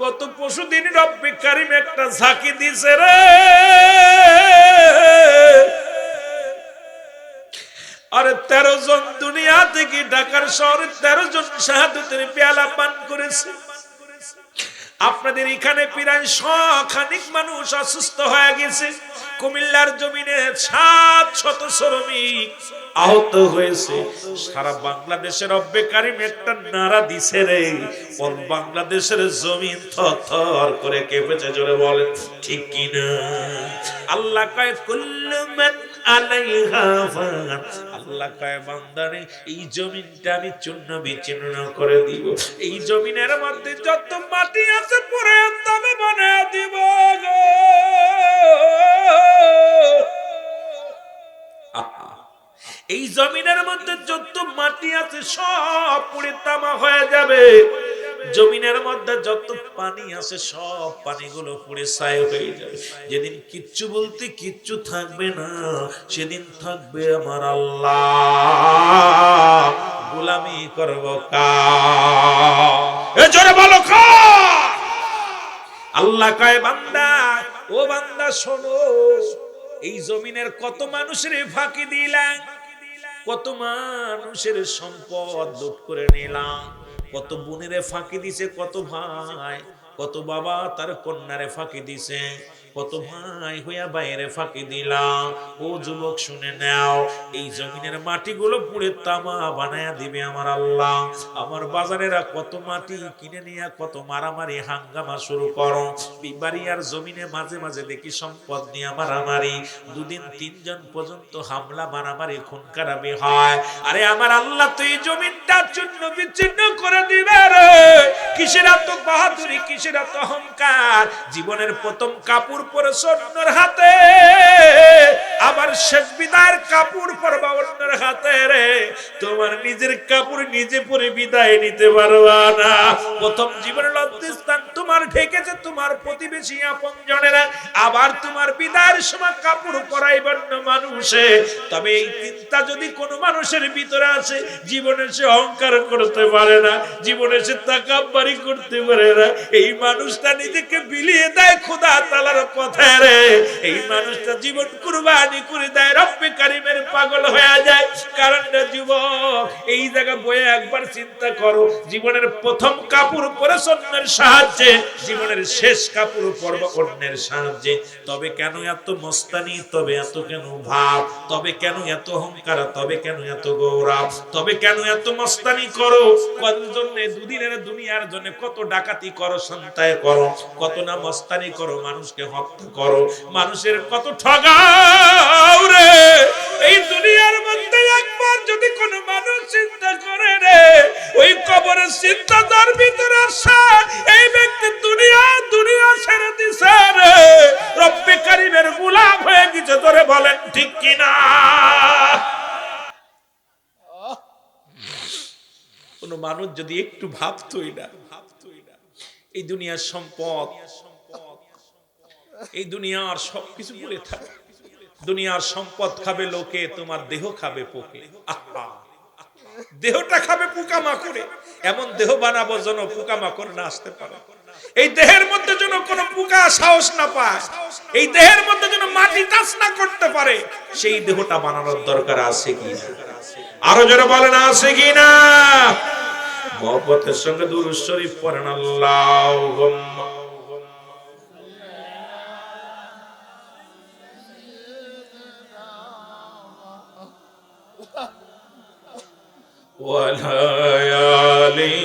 গত পরশুদিন রব্বে কারীম একটা ঝাঁকি দিছে রে। আরে 13 জন দুনিয়া থেকে ঢাকার শহরে 13 জন শাহাদাতের পেয়ালা পান করেছে। আপনাদের এখানে প্রায় 100 খানিক মানুষ অসুস্থ হয়ে গেছে। কুমিল্লার জমিনে 700 শ্রমিক আহত হয়েছে। সারা বাংলাদেশের রব্বে কারীম একটা নারা দিছে রে, কোন বাংলাদেশের জমিন থরথর করে কেঁপেছে। জোরে বলেন ঠিক কি না? আল্লাহ কয় কুল্লু মান আলাইহা ফান, আল্লাহ কয় বান্দারে এই জমিনটা আমি চূর্ণ বিচূর্ণ করে দিব। এই জমিনের মধ্যে যত মাটি আছে পুরো তবে বানায় দিব গো। এই জমিনের মধ্যে যত মাটি আছে সব পুড়ে তামা হয়ে যাবে। জমিনের মধ্যে যত পানি আছে সব পানিগুলো পুড়ে ছাই হয়ে যাবে। যেদিন কিচ্ছু বলতে কিচ্ছু থাকবে না, সেদিন থাকবে আমার আল্লাহ, গোলামি করব কার? জোরে বলো কার? আল্লাহ কয় বান্দা, ও বান্দা শোনো, এই জমিনের কত মানুষের ফাঁকি দিলাম, কত মানুষের সম্পদ লুট করে নিলাম, কত বোনেরে ফাঁকি দিছে, কত ভাই, কত বাবা তার কন্যারে ফাঁকি দিছে, কত ভাই হইয়া বাইরে ফাঁকি দিলাম। ও যুবক শুনে নাও, এই জমিনের মাটিগুলো পুড়ে তামা বানায়া দিবে আমার আল্লাহ। আমার বাজারেরা কত মাটি কিনে নিয়ে কত মারামারি হাঙ্গামা শুরু করো। বিবাড়িয়ার জমিনে মাঝে মাঝে দেখি সম্পদ নিয়ে মারামারি, 2 দিন 3 জন পর্যন্ত হামলা মারামারি খুন খারাপি হয়। আরে আমার আল্লাহ তো এই জমিনটা চূর্ণ বিচ্ছিন্ন করে দিবে রে। কিসের এত বাহাদুরি, কিসের এত অহংকার? জীবনের প্রথম কাপড় পরে অন্যের হাতে, আবার শেষ বিদায়ের কাপড় পরবা অন্যের হাতে রে। তোমার নিজের কাপড় নিজে পরে বিদায় নিতে পারবা না। প্রথম জীবনের লজ্জাস্থান তোমার ঢেকেছে তোমার প্রতিবেশী আপনজনেরা, আবার তোমার বিদায়ের সময় কাপড় পরাইবে অন্য মানুষে। তবে এই চিন্তা যদি কোনো মানুষের ভিতরে আছে, জীবনে সে অহংকার করতে পারে না, জীবনে সে তাকাব্বুরি করতে পারে না। এই মানুষটা নিজেকে বিলিয়ে দেয় খোদা তাআলার পথে রে। এই মানুষটা জীবন কুরবানি করে দেয়, রব্বে কারীমের পাগল হয়ে যায়। কারণ যুবক এই জায়গা বয়ে একবার চিন্তা করো, জীবনের প্রথম কাপড় পরে অন্যের সাহায্যে, জীবনের শেষ কাপড় পরব অন্যের সাহায্যে। তবে কেন এত মস্তানি, তবে এত কেন ভাব, তবে কেন এত অহংকার, তবে কেন এত গৌরব, তবে কেন এত মস্তানি করো? কত জন্য দুদিনের দুনিয়ার জন্য কত ডাকাতি করো, সন্তায় করো, কত না মস্তানি করো, মানুষকে হত্যা করো, মানুষের কত ঠগাও রে। এই দুনিয়ার মধ্যে একবার যদি কোনো মানুষ চিন্তা করে রে, ওই কবরের চিন্তা তার ভিতরে আসে, এই ব্যক্তি দুনিয়া ছেড়ে দিছে রে, রব্বে কারীমের গোলাম হয়ে গেছে। ধরে বলেন ঠিক কিনা? কোন মানুষ যদি একটু ভাবতোই না এই দুনিয়ার সম্পদ, এই দুনিয়ার সবকিছু বলে থাকে, দুনিয়ার সম্পদ খাবে লোকে, তোমার দেহ খাবে পোকে। আহা, দেহটা খাবে পোকামাকড়ে, এমন দেহ বানাবো যেন পোকামাকড় না আসতে পারে, এই দেহের মধ্যে যেন কোনো পোকা সাহস না পায়, এই দেহের মধ্যে যেন মাটি টাচ না করতে পারে। সেই দেহটা বানানোর দরকার আছে কি না? আরো জোরে বলেন আছে কি না? মহব্বতের সঙ্গে দুরূদ শরীফ পড়েন। আল্লাহুম্মা ওয়ালা আলি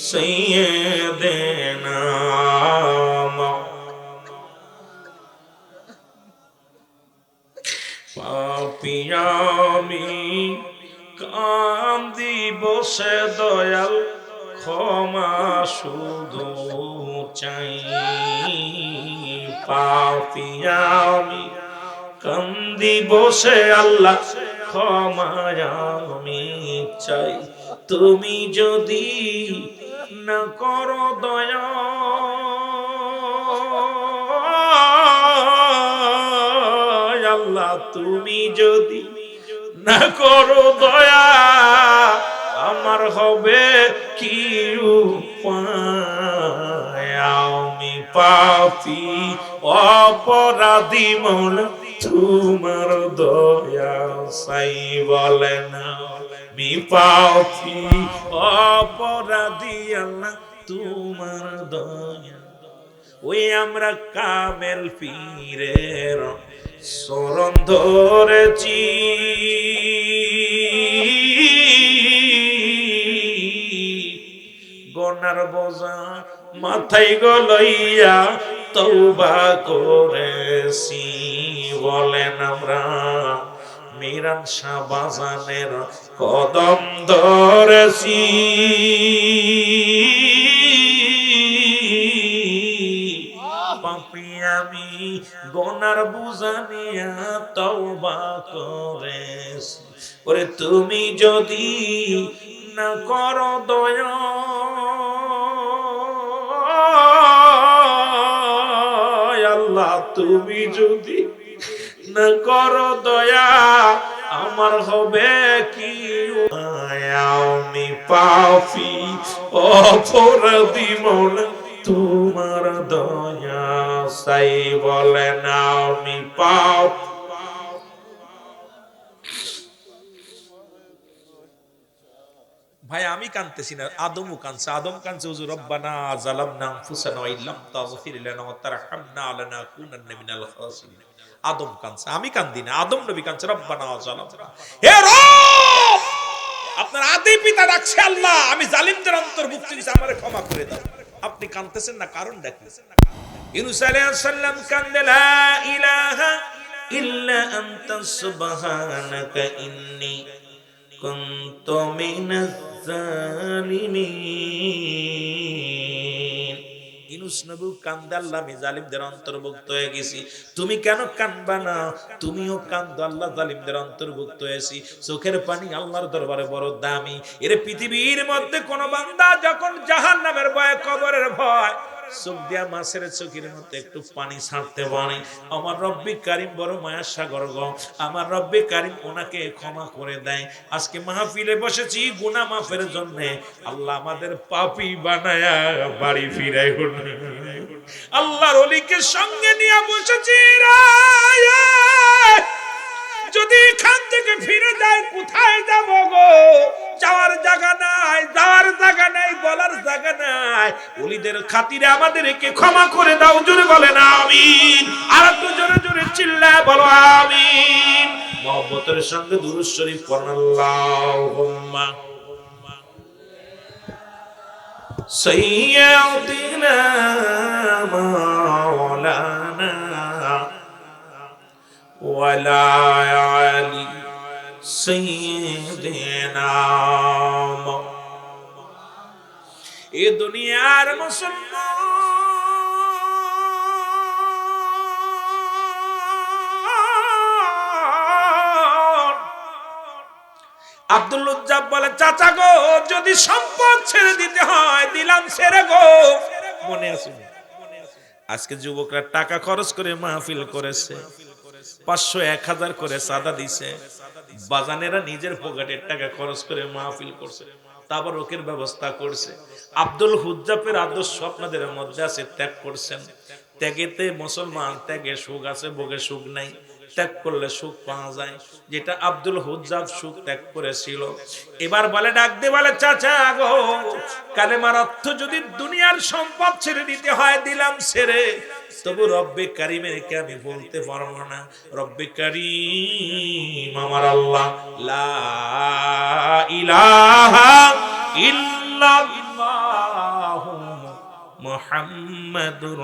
সাইয়্যিদিনা। পাপী আমি কান্দি বসে দয়াল, ক্ষমা শুধু চাই। পাপী আমি কান্দি বসে আল্লাহ, ক্ষমা আমি চাই। তুমি যদি না করো দয়া, আল্লাহ তুমি যদি না করো দয়া, আমার হবে কি উপায়? আমি পাপী অপরাধী মওলা, তোমার দয়া চাই। বলেন আমি পাপী অপরাধী আল্লাহ, তোমার দয়া। ওই আমরা কামেল পীরের শরণ ধরেছি, গুনার বোঝা মাথায় গলাইয়া তওবা করেছি। বলেন আমরা মিরান শাহ বাজানের কদম ধরেছি, পাপী আমি গুনার বোঝা নিয়া তওবা করেছি। ওরে তুমি যদি না করো দয়া, আল্লাহ তুমি যদি না করো দয়া, আমার হবে কি? আমি পাপী অপরাধী মওলা, তোমার দয়া চাই। বলেন আমি পাপী। ভাই আমি কাঁদতেছি না, আদমও কাঁদছে। আদম কাঁদছে, হুজুর রব্বানা যালামনা আনফুসানা ওয়া ইল্লাম তাগফির লানা ওয়া তারহামনা লানাকুনান্না মিনাল খাসিরিন। আদম কাঁদছে, আমি কান্দি না। আদম নবী কাঁদছে, রব্বানা যালামনা, হে রব আপনার আদি পিতা ডাকছে আল্লাহ, আমি জালিমদের অন্তর্ভুক্ত হইছি, আমারে ক্ষমা করে দাও। আপনি কাঁদতেছেন না, কারণ দেখেন। ইউনূস আলাইহিস সালাম কান্দে, লা ইলাহা ইল্লা আনতা সুবহানাকা ইন্নী কুনতু মিনাজ জালিমিন। ইউনূস নবী কান্দে, আল্লাহ আমি জালিমদের অন্তর্ভুক্ত হয়ে গেছি। তুমি কেন কাঁদবা না? তুমিও কান্দো, আল্লাহ জালিমদের অন্তর্ভুক্ত হয়েছি। চোখের পানি আল্লাহর দরবারে বড় দামি। এর পৃথিবীর মধ্যে কোন বান্দা যখন জাহান্নামের ভয়, কবরের ভয়, চোখ দিয়া মাছের চোখের মধ্যে একটু পানি ছাড়তে পারে, আমার রব্বে কারীম বড় মায়ার সাগর গো, আমার রব্বে কারীম ওনাকে ক্ষমা করে দেয়। আজকে মাহফিলে বসেছি গুনাহ মাফের জন্য, আল্লাহ আমাদের পাপী বানায়া বাড়ি ফিরাই। আল্লাহর ওলিকে সঙ্গে নিয়ে বসেছি, যদি এখান থেকে ফিরে যায় কোথায় যাব গো, যাওয়ার জায়গা নাই, যাওয়ার জায়গা নাই, বলার জায়গা নাই। ওলিদের খাতিরে আমাদেরকে ক্ষমা করে দাও, জোরে বলেন আমিন। আর একটু জোরে জোরে চিল্লায় বলো আমিন। মহব্বতের সঙ্গে দুরূদ শরীফ পড়ুন। আল্লাহুম্মা সাইয়্যিদিনা মাওলানা ওয়ালা আলি সাইয়্যিদিনা। এ দুনিয়ার মুসলমান আব্দুল উজ্জাব বলে, চাচা গো যদি সম্পদ ছেড়ে দিতে হয় দিলাম ছেড়ে গো। মনে আছে আজকে যুবকরা টাকা খরচ করে মাহফিল করেছে, 500 1000 করে চাঁদা দিছে, বাজানেরা নিজের পকেটের টাকা খরচ করে মাহফিল করছে, তাবারুকের ব্যবস্থা করছে। আব্দুল হুজ্জাবের আদর্শ আপনাদের মধ্যে আছে, ত্যাগ করছেন। ত্যাগেতে মুসলমান, ত্যাগে সুখ আছে, ভোগে সুখ নাই। ত্যাগ করলে সুখ পাওয়া যায়, যেটা আব্দুল হুজ্জাব সুখ ত্যাগ করেছিল। এবার বলে, ডাক দে বলে, চাচা গো কালেমার অর্থ যদি দুনিয়ার সম্পদ ছেড়ে দিতে হয় দিলাম ছেড়ে, তবু রব্বে কারিমের কে আমি বলতে পারবো না। রব্বে কারিম আমার আল্লাহ, লা ইলাহা ইল্লাল্লাহু মুহাম্মাদুর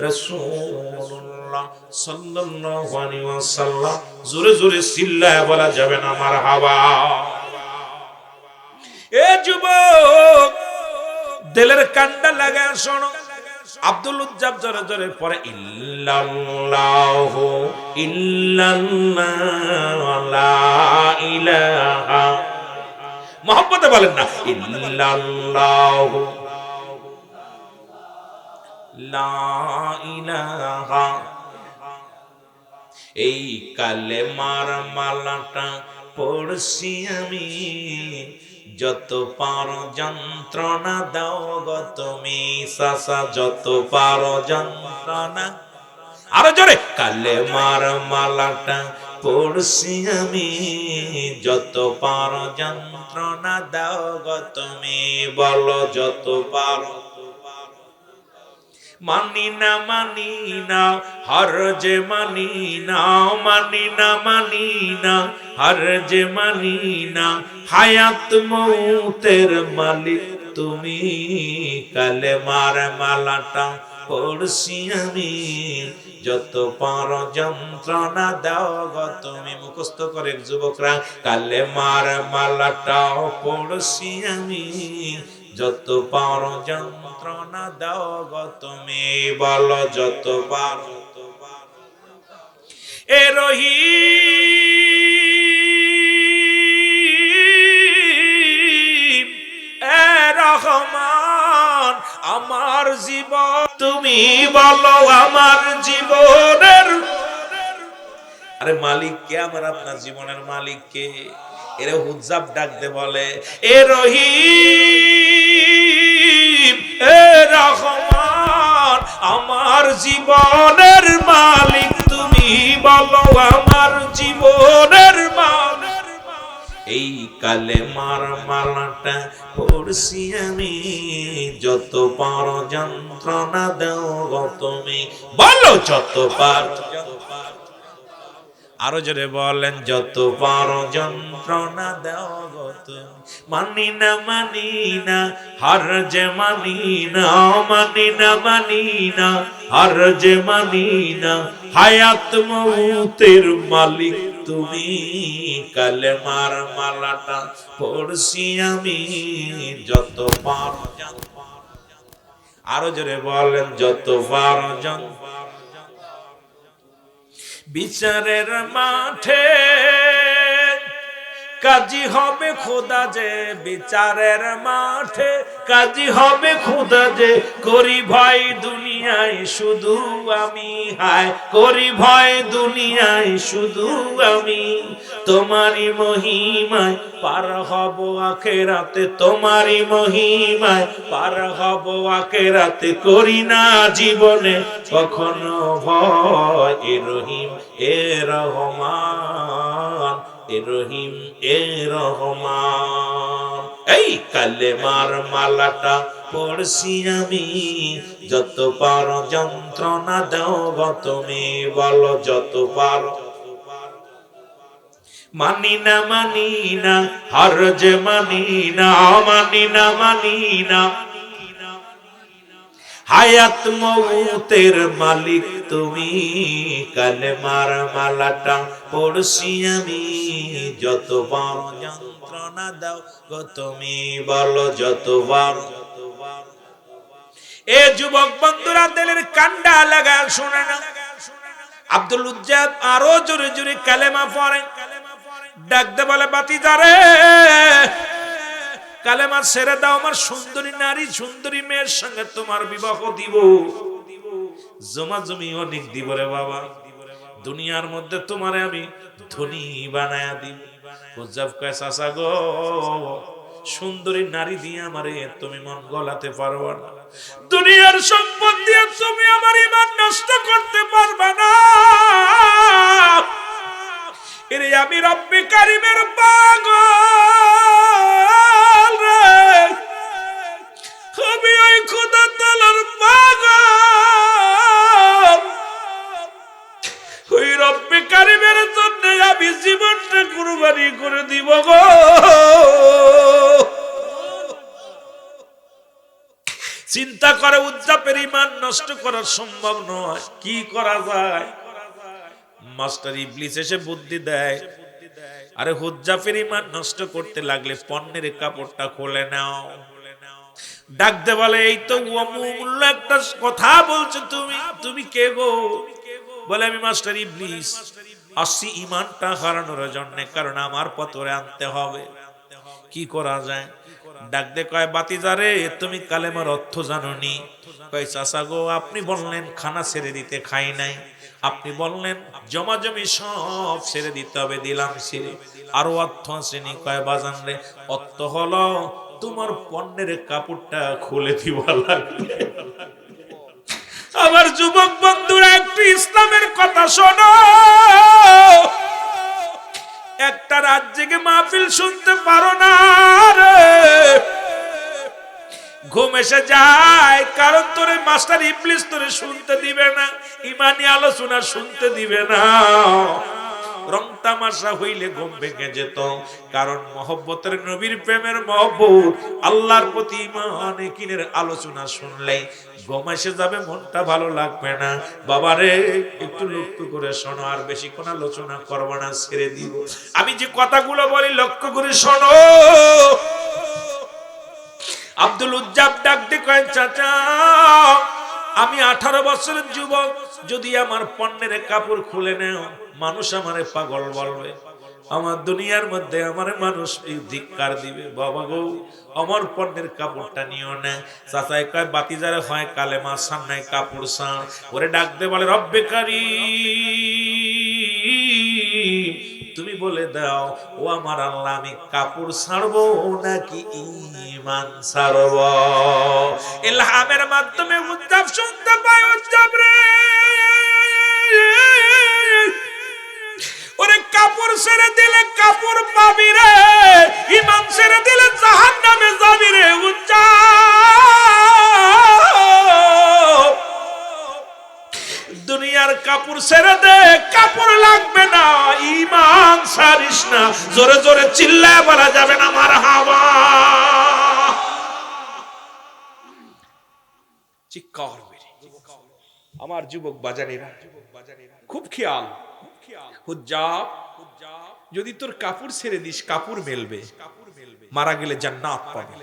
রাসূলুল্লাহ সাল্লাল্লাহু আলাইহি ওয়াসাল্লাম। জোরে জোরে চিল্লায় বলা যাবে না মারহাবা। এ যুবক দিলের কান্ডা লাগা শোনো, আব্দুল উজ্জাব জোরে জোরে পড়ে, ইল্লাল্লাহু ইল্লাল্লাহু লা ইলাহা, মহব্বতে বলেন না, ইল্লাল্লাহু লা ইলাহা। এই কালেমার মালাটা পড়ছি আমি, যত পারো যন্ত্রণা দাও গো তুমি সাসা, যত পারো যন্ত্রণা। আরো জোরে, কালেমার মালাটা পড়ছি আমি, যত পারো যন্ত্রণা দাও গো তুমি, বলো যত পারো। মানি না মানি না হর যে মানি না, মানি না মানি না হর যে মানি না, হায়াত মৌতের মালিক তুমি। কালেমার মালাটা পড়ছি আমি, যত পারো যন্ত্রণা দাও গো তুমি। মুখস্থ করে যুবকরা, কালেমার মালাটাও পড়ছি আমি, যত পারো যন্ত্রণা দাও গো তুমি, বলো যত পারো। এ রহিম এ রহমান আমার জীবন তুমি বলো আমার জীবনের। আরে মালিক কে? আমার আপনার জীবনের মালিক কে? এরে হুজ্জাব ডাক দে বলে, এ রহিম এ রহমান আমার জীবনের মালিক তুমি বলো আমার জীবনের মালিক। এই কালেমার মালাটা পড়ছি আমি, যত পারো যন্ত্রণা দাও গো তুমি, বলো যত পারো। আরো জোরে বলেন, যত পারো যন্ত্রণা দাও গো তুমি। মানি না মানি না হার যে মানি না, মানি না মানি না হার যে মানি না, হায়াত মৌতের মালিক তুমি। কালেমার মালাটা পড়ছি আমি, যত পারো। আরো জোরে বলেন, যত পারো যন্ত্রণা। বিচারের মাঠে কাজী হবে খোদা যে, বিচারের মাঠে কাজী হবে খোদা যে, করি ভয় দুনিয়ায় শুধু আমি, হায় করি ভয় দুনিয়ায় শুধু আমি। তোমারই মহিমায় পার হব আখেরাতে, তোমারই মহিমায় পার হব আখেরাতে, করি না জীবনে কখনো ভয়। এ রহিম এ রহমান এ রহিম এ রহমান। এই কালেমার মালাটা পড়ছি আমি, যত পারো যন্ত্রণা দাও গো তুমি, বলো যত পারো। মানি না মানি না হরজ মানি না, মানি না মানি না, হায়াত মউতের মালিক তুমি, কালেমার মালাটা পড়ছি আমি, যতবার যন্ত্রণা দাও গো তুমি, বলো যতবার। এ যুবক বন্ধুরা দিলের কান্ডা লাগা শুনে না, আব্দুল উজ্জাব আরো জোরে জোরে কালেমা পড়ে, ডাকতে বলে বাতিজারে কালেমা ছেড়ে দাও, আমার সুন্দরী নারী সুন্দরী মেয়ের সঙ্গে তোমার বিবাহ দিব, জমা জমি অনেক দিব রে বাবা, দুনিয়ার মধ্যে তোমারে আমি ধনী বানায়া দিব। উজ্জাব কয় চাচা গো, সুন্দরী নারী দিয়ে আমারে তুমি মন গলাতে পারবা না, দুনিয়ার সম্পদ দিয়ে তুমি আমার ঈমান নষ্ট করতে পারবা না, এরে আমি রব্বে কারিমের পাগল রে, আমি ওই খোদা তাআলার পাগল, ওই রব্বে কারিমের জন্য আমি জীবনটা কুরবানি করে দিব গো। চিন্তা করে উজ্জাবের ঈমান নষ্ট করা সম্ভব নয়, কি করা যায়? মাস্টার ইবলিস এসে বুদ্ধি দেয়, আরে হুজ্জাফের ঈমান নষ্ট করতে লাগলে পণ্যের কাপড়টা খুলে নাও, ডাক দে বলে এই তো অমূল্য একটা কথা বলছো তুমি, তুমি কে গো? বলে আমি মাস্টার ইবলিস, আসছি ঈমানটা হারানোর জন্য, কারণ আমার পতরে আনতে হবে, কি করা যায়? ডাক দে কয় বাতিজারে তুমি কালেমার অর্থ জানোনি? কয় চাচা গো আপনি বললেন খানা ছেড়ে দিতে, খাই নাই, আপনি বললেন জমা জমি সব ছেড়ে দিতে হবে, দিলাম ছেড়ে, আরো অর্থ আসেনি। কয় বাজান রে অর্থ হলো তোমার পণ্যের কাপড়টা খুলে দিবা লাগবে। আমার যুবক বন্ধুরা একটু ইসলামের কথা শোনো, একটা রাত জেগে মাহফিল শুনতে পারো না রে, ঘুম এসে যায়, কারণ তোরে মাস্টার ইবলিস তোরে শুনতে দিবে না, ইমানি আলোচনা শুনতে দিবে না, রং তামাশা হইলে ঘুম ভেঙে যেত, কারণ মহব্বতের নবীর প্রেমের মহব্বত, আল্লাহর প্রতি ঈমান কিনের আলোচনা শুনলে ঘুম এসে যাবে, মনটা ভালো লাগবে না। বাবারে একটু লক্ষ্য করে শোনো, আর বেশি কোন আলোচনা করবো না, ছেড়ে দিব, আমি যে কথাগুলো বলি লক্ষ্য করে শোনো। আব্দুল উজ্জাব ডাক দিয়ে কয় চাচা আমি 18 বছরের যুবক, যদি আমার পণ্যের কাপড় খুলে নেও মানুষ আমারে পাগল বলবে, আমার দুনিয়ার মধ্যে আমার মানুষ ধিক্কার দিবে, বাবা গো আমার পণ্যের কাপড়টা নিও না। চাচাই কয় বাতিজারে হয় কালেমা সামনে কাপড় সান, ওরে ডাক দে বলে রব্বে কারীম তুমি বলে দাও ও আমার আল্লাহ আমি কাপড় ছাড়বো নাকি ঈমান ছাড়বো? ইলহামের মাধ্যমে উজ্জাব শুনতে পায়, উজ্জাব রে ওরে কাপড় ছেড়ে দিলে কাপড় পাবি রে, ঈমান ছেড়ে দিলে জাহান্নামে যাবি রে উজ্জাব। দুনিয়ার কাপড় ছেড়ে দে, কাপড় লাগবে না, ঈমান ছাড়িস না, জোরে জোরে চিল্লায় বলা যাবে না মারহাবা। চিৎকার মেরে আমার যুবক বাজানেরা খুব খেয়াল, হুজ্জাব যদি তোর কাপড় ছেড়ে দিস কাপড় মেলবে, মারা গেলে জান্নাত পাবি,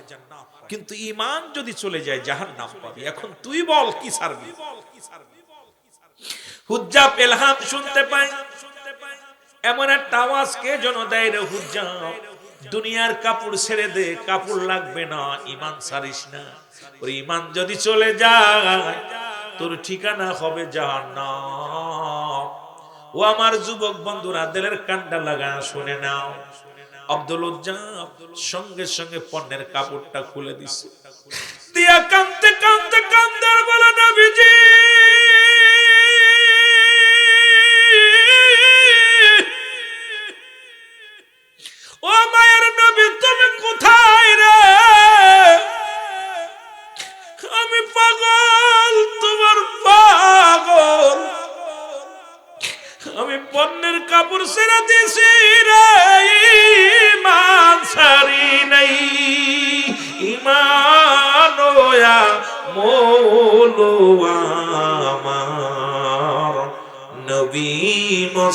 কিন্তু ঈমান যদি চলে যায় জাহান্নাম পাবি। এখন তুই বল কি ছাড়বি? হুজ্জাব ইলহাম শুনতে পায়, এমন একটা আওয়াজ কে যেন দেয় রে হুজ্জাব দুনিয়ার কাপড় ছেড়ে দে, কাপড় লাগবে না, ঈমান ছাড়িস না, ওর ঈমান যদি চলে যায় তোর ঠিকানা হবে জাহান্নাম। ও আমার যুবক বন্ধুরা দিলের কান্ডা লাগা শুনে নাও, আব্দুল উজ্জাব সঙ্গে সঙ্গে পণ্যের কাপড়টা খুলে দিছে, দিয়া কাঁদতে কাঁদতে কাঁদতে বলে নবীজি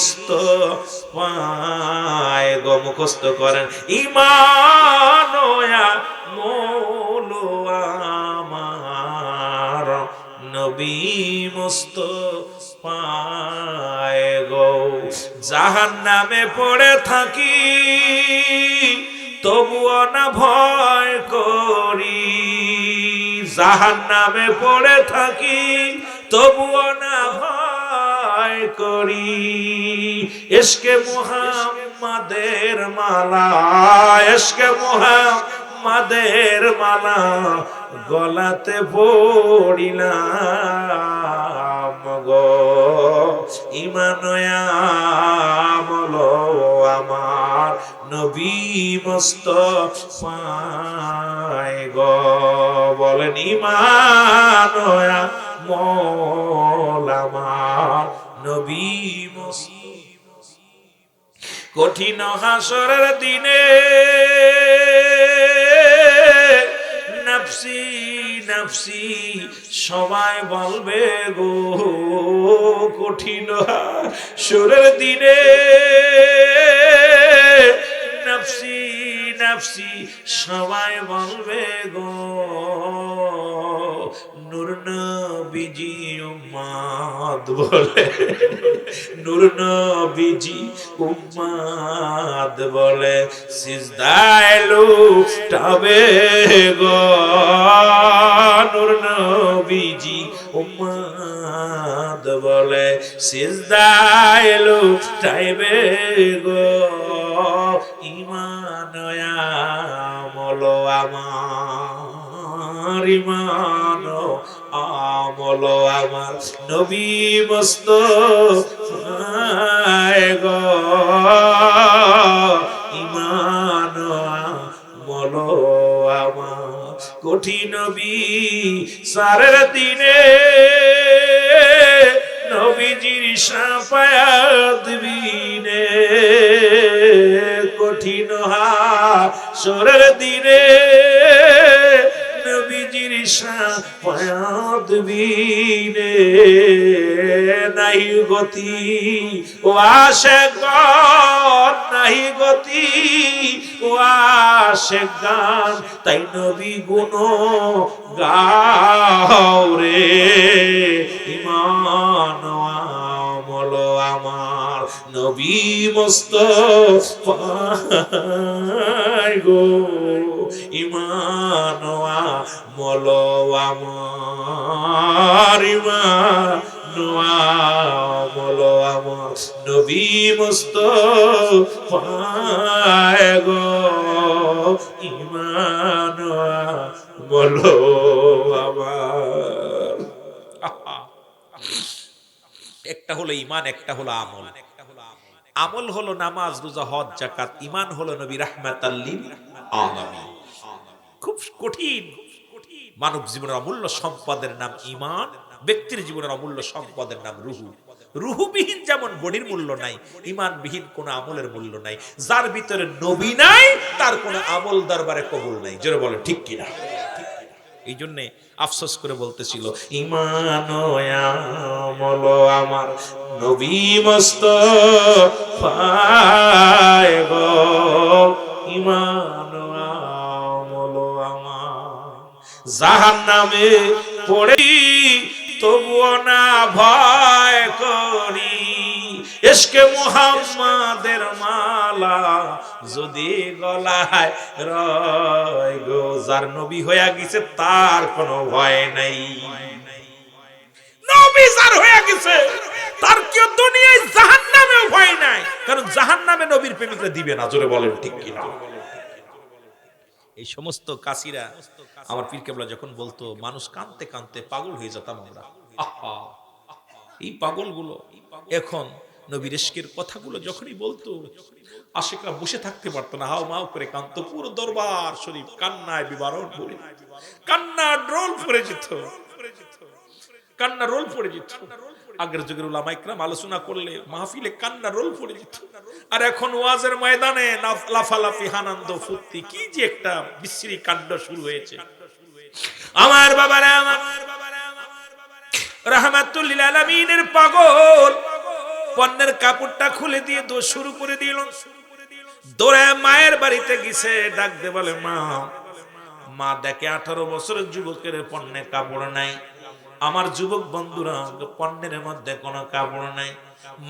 মুস্তফায় গো মুখস্থ করেন ঈমান আমল আমার নবী মুস্তফায় গো জাহান্নামে পড়ে থাকি তবুও না ভয় করি জাহান্নামে পড়ে থাকি তবুও না ভয় করি ইশকে মুহাম্মাদের মালা ইশকে মুহাম্মাদের মালা গলাতে পড়িলাম গো ঈমান আমল আমার নবী মুস্তফায় গো বলেন ঈমান আমল আমার নবী মুস্তফা কঠিন হাসরের দিনে নফসি নফসি সবাই বলবে গো কঠিন হাসরের দিনে নফসি নফসি সবাই বলবে গো নূর নবীজি উম্মত বলে নূর নবীজি উম্মত বলে সিজদায় লুটাবে গো নূর নবীজি উম্মত বলে সিজদায় লুটাইবে গো ঈমান আমল আমার ঈমান আমল আমার নবী মুস্তফায় গো ঈমান আমল আমার কঠিন বিচারের দিনে নবীজির শাফায়াত বিনে কঠিন হাসরের দিনে নবীজির শাফায়াত বিনে নাই গতি ও আশিকান নাই গতি ও আশিকান তাই নবী গুণ গাও রে ঈমান আমল আমার নবী মুস্তফায় গো ঈমান আমল আমার ঈমান আমল আমার নবী মুস্তফায় গো ঈমান আমল আমার একটা হলো ঈমান একটা হলো আমল আমল হলো নামাজ রোজা হজ যাকাত ঈমান হলো নবী রাহমাতাল লিল আলামিন খুব কঠিন মানব জীবনের অমূল্য সম্পদের নাম ঈমান ব্যক্তির জীবনের অমূল্য সম্পদের নাম রূহ রূহবিহীন যেমন বডির মূল্য নাই ঈমানবিহীন কোনো আমলের মূল্য নাই যার ভিতরে নবী নাই তার কোনো আমল দরবারে কবুল নাই জোরে বলেন ঠিক কিনা এই জন্য আফসোস করে বলতেছিল ঈমান আমল আমার নবী মুস্তফায় গো ঈমান আমল আমার জাহান্নামে পড়ে তবুও না ভয় করি ইশকে মুহাম্মাদের মালা যদি গলায় রয় গো যার নবী হয়ে গেছে তার কোনো ভয় নাই নবী যার হয়ে গেছে তার কি দুনিয়ায় জাহান্নামেও ভয় নাই কারণ জাহান্নামে নবীর প্রেমিকরা দিবে না জোরে বলেন ঠিক কিনা এই সমস্ত কাসিরা আমার পীর কেবলা যখন বলতো মানুষ কাঁদতে কাঁদতে পাগল হয়ে যেতাম আমরা আহা এই পাগলগুলো এখন নবীর ইশকের কথাগুলো যখনই বলতো আশিকরা বসে থাকতে পারতো না হাও মাও করে কাঁদতো পুরো দরবার শরীফ কান্নায় বিবরণ পড়ে কান্না রোল পড়ে যেত কান্না রোল পড়ে যেত আগের যুগের উলামা ইকরাম আলোচনা করলে মাহফিলে কান্না রোল পড়ে যেত আর এখন ওয়াজের ময়দানে লাফালাফি আনন্দ ফুর্তি কি যে একটা বিশ্রী কাণ্ড শুরু হয়েছে আমার বাবারা আমার রাহমাতুল লিল আলামিনের পাগল পণ্যের কাপড়টা খুলে দিয়ে দৌড় শুরু করে দিল। দৌড়ে মায়ের বাড়িতে গেছে, ডাক দে বলে মা। মা দেখে 18 বছরের যুবকের পণ্যে কাপড় নাই। আমার যুবক বন্ধুরা পণ্যের মধ্যে কোনো কাপড় নাই।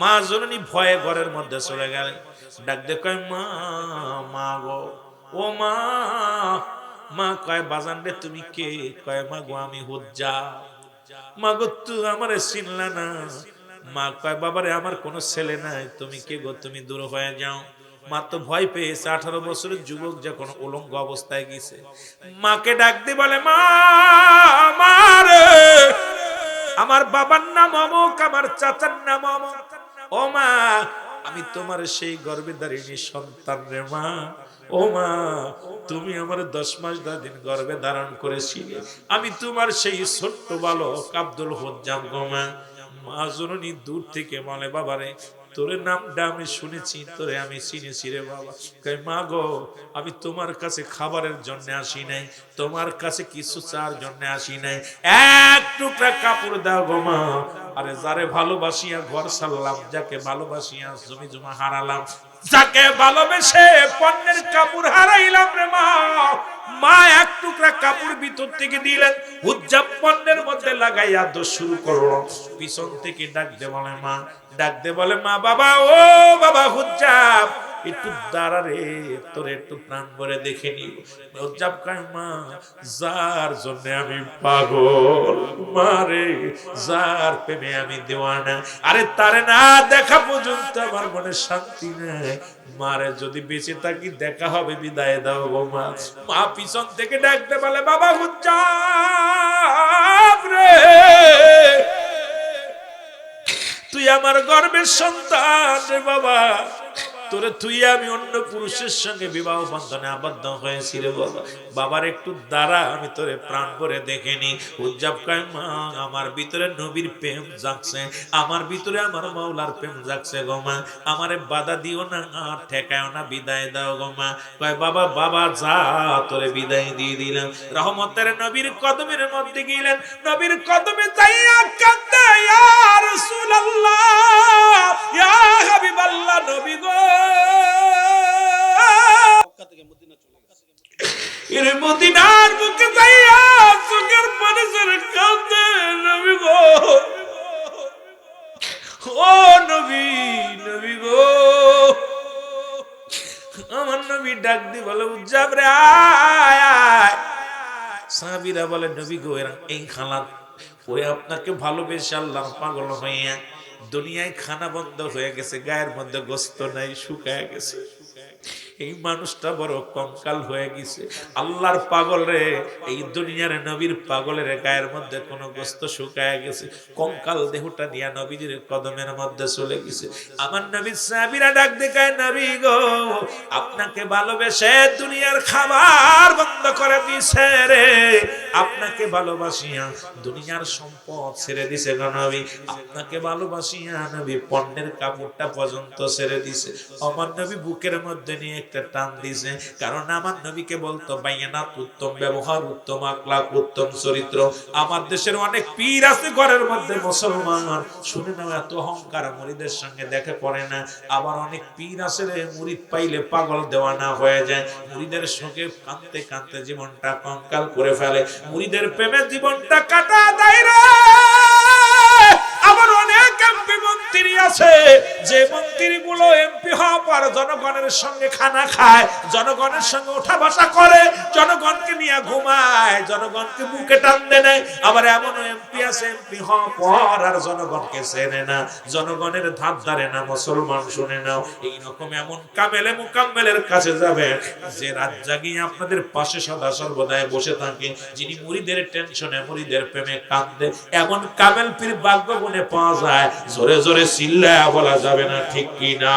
মা জননী ভয়ে ঘরের মধ্যে চলে গেলেন। ডাক দে কয় মা, মা গো, ও মা। মা কয় বাজান রে তুমি কে? কয় মা গো আমি হুজ্জা। মা গো তুই আমারে চিনলা না? মা কয় বাবারে আমার কোনো ছেলে নাই, তুমি কে গো? তুমি দূর হয়ে যাও। মা তো ভয় পেয়েছে, 18 বছরের যুবক যখন উলঙ্গ অবস্থায় গেছে। মাকে ডাক দিয়ে বলে মা, মারে আমার বাবার নাম অমুক, আমার চাচার নাম অমুক। ও মা, আমি তোমার সেই গর্ভধারিণী সন্তান রে মা। ও মা, তুমি আমার 10 মাস 10 দিন গর্ভে ধারণ করেছিলে। আমি তোমার সেই ছোট্ট বালক আব্দুল হুজ্জাম গো মা। মা জননী দূর থেকে বলে বাবারে তোর নামটা আমি শুনেছি, তোরে আমি চিনেছি রে বাবা। কয় মা গো, আমি তোমার কাছে খাবারের জন্য আসি নাই, তোমার কাছে কিছু চার জন্য আসি নাই, এক টুকরা কাপড় দাও গো মা। আরে যারে ভালোবাসিয়া ঘর ছাড়লাম, যাকে ভালোবাসিয়া জমি জমা হারালাম, যাকে ভালোবেসে পণ্যের কাপড় হারাইলাম রে মা। মা এক টুকরা কাপড় ভিতর থেকে দিলেন, হুজ্জাব পণ্যের মধ্যে লাগাইয়া দোষ শুরু করলো। পিছন থেকে ডাক দে বলে মা, ডাক দে বলে মা, বাবা ও বাবা হুজ্জাব একটু দাঁড়া রে, তোর একটু প্রাণ ভরে দেখে নিব। হুজ্জাব কয় মা, যার জন্য আমি পাগল মা রে, যার প্রেমে আমি দেওয়ানা, আরে তারে না দেখা পর্যন্ত আমার মনে শান্তি নেই। মারে যদি বেঁচে থাকি দেখা হবে, বিদায় দাও গো মা। মা পিছন থেকে ডাকতে বলে বাবা হুজ্জাব রে, তুই আমার গর্বের সন্তান রে বাবা। তোরে তুই আমি অন্য পুরুষের সঙ্গে বিবাহ বন্ধনে আবদ্ধ হয়েছি রে বাবা। বাবার একটু দাঁড়া, আমি তোরে প্রাণ করে দেখেনি। হুজ্জাব কয় মা, আমার ভিতরে নবীর প্রেম জাগছে, আমার ভিতরে আমার মাওলার প্রেম জাগছে গো মা। আমারে বাধা দিও না, ঠেকায়ও না, বিদায় দাও গো মা। কয় বাবা, বাবা যা, তোরে বিদায় দিয়ে দিলাম। রহমতের নবীর কদমের মধ্যে গেলেন, নবীর কদমে যাইয়া কাঁদে, ইয়া রাসূলুল্লাহ, ইয়া হাবিবাল্লাহ, নবী গো। মদিনার বুকে যাইয়া চোখের পানি ঝরে কাঁদে নবী গো। ও নবী, নবী গো, আমার নবী ডাক দি বলে হুজ্জাব রে আয় আয়। সাহাবীরা বলে নবী গো এই খালাত ওরে আপনাকে ভালোবেসে আল্লাহ পাগল হইয়া দুনিয়ায় খানা বন্ধ হয়ে গেছে, গায়ের মধ্যে গোস্ত নাই, শুকায় গেছে। এই মানুষটা বড় কঙ্কাল হয়ে গেছে। আল্লাহর পাগল রে, এই দুনিয়ার নবীর পাগলের গায়ের মধ্যে কোন গোস্ত শুকায় গেছে, কঙ্কাল দেহটা নিয়ে নবীর কদমের মধ্যে চলে গেছে। আমার নবীর সাহাবীরা ডাক দেখায় নবী গো, আপনাকে ভালোবেসে দুনিয়ার খাবার বন্ধ করে দিয়েছে রে, আপনাকে ভালোবাসিয়া দুনিয়ার সম্পদ ছেড়ে দিছে গো নবী, আপনাকে ভালোবাসিয়া নবী পণ্যের কাপড়টা পর্যন্ত ছেড়ে দিছে। আমার নবী বুকের মধ্যে নিয়ে একটা টান দিছে, কারণ আমার নবীকে বলতো বাইনাত, উত্তম ব্যবহার, উত্তম আখলাক, উত্তম চরিত্র। আমার দেশের অনেক পীর আছে ঘরের মধ্যে মুসলমান, শুনে নাও এত অহংকার, মুরিদের সঙ্গে দেখা করে না। আবার অনেক পীর আছে রে, মুরিদ পাইলে পাগল দেওয়ানা হয়ে যায়, মুরিদের সঙ্গে কাঁদতে কাঁদতে জীবনটা কঙ্কাল করে ফেলে, মুরিদের প্রেমে জীবনটা কাটা দেয় রে। আবার অনেক এমপি মন্ত্রী আছে, যে মন্ত্রীগুলো এমপি হওয়ার পর জনগণের সঙ্গে খানা খায়, জনগণের সঙ্গে ওঠা বসা করে, জনগণকে নিয়ে ঘুমায়, জনগণকে বুকে টান দেয়। আবার এমন এমপি আছে এমপি হওয়ার পর আর জনগণকে চেনে না, জনগণের ধার ধারে না। মুসলমান শুনে নাও, এইরকম এমন কামেলে মুকাম্মেলের কাছে যাবে যে রাত জাগিয়ে আপনাদের পাশে সদা সর্বদাই বসে থাকে, যিনি মুরিদের টেনশনে মুরিদের প্রেমে কাঁদে। এমন কামেল পীর ভাগ্য গুণে পাওয়া যায়, জোরে জোরে চিল্লায়া বলা যাবে না, ঠিক কি না?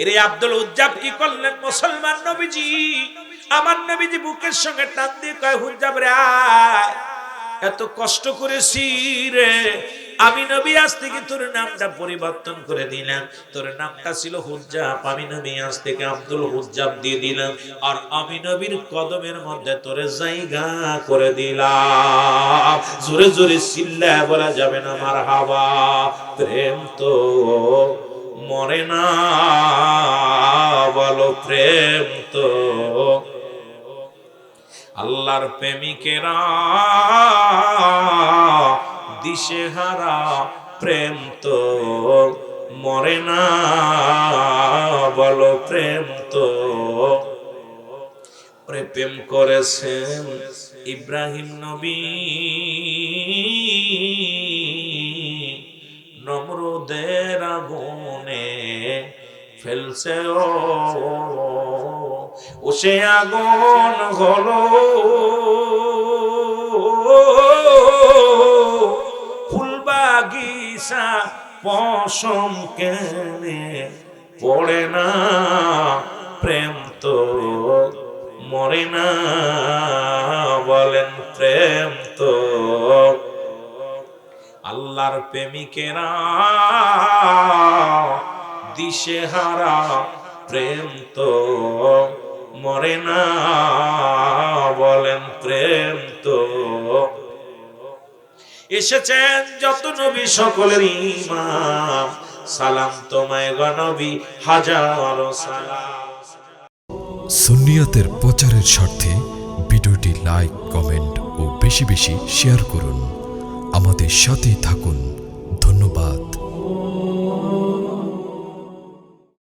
এরে আব্দুল হুজ্জাব কি করলেন? মুসলমান নবীজি, আমার নবীজি বুকের সঙ্গে টান দিয়ে কয় হুজ্জাব রে আয়, এত কষ্ট করেছি রে, আমি নবী আজ থেকে তোর নামটা পরিবর্তন করে দিলাম, তোর নামটা ছিল হুজ্জাব, আমি নবী আজ থেকে আব্দুল হুজ্জাব দিয়ে দিলাম, আর আমি নবীর কদমের মধ্যে তোর জায়গা করে দিলাম। জোরে জোরে চিল্লায় বলা যাবে না মারহাবা। প্রেম তো মরে না, বলো প্রেম তো। আল্লাহর প্রেমিকেরা দিশেহারা, প্রেম তো মরে না, বলো প্রেম তো। প্রেম করেছেন ইব্রাহিম নবী, নমরুদের আগুনে ফেলছে ও সে আগুন হলো ফুলবাগিচা, পশম কেনে পড়ে না, প্রেম তো মরে না, বলেন প্রেম তো। আল্লাহর প্রেমিকেরা দিশেহারা, প্রেম তো মরে না, বলেন প্রেম তো। এসেছেন যত নবী সকলের ইমাম, সালাম তোমায় গো নবী, হাজারো সালাম। সুন্নিয়তের প্রচারের স্বার্থে ভিডিওটি লাইক, কমেন্ট ও বেশি বেশি শেয়ার করুন। আমাদের সাথেই থাকুন।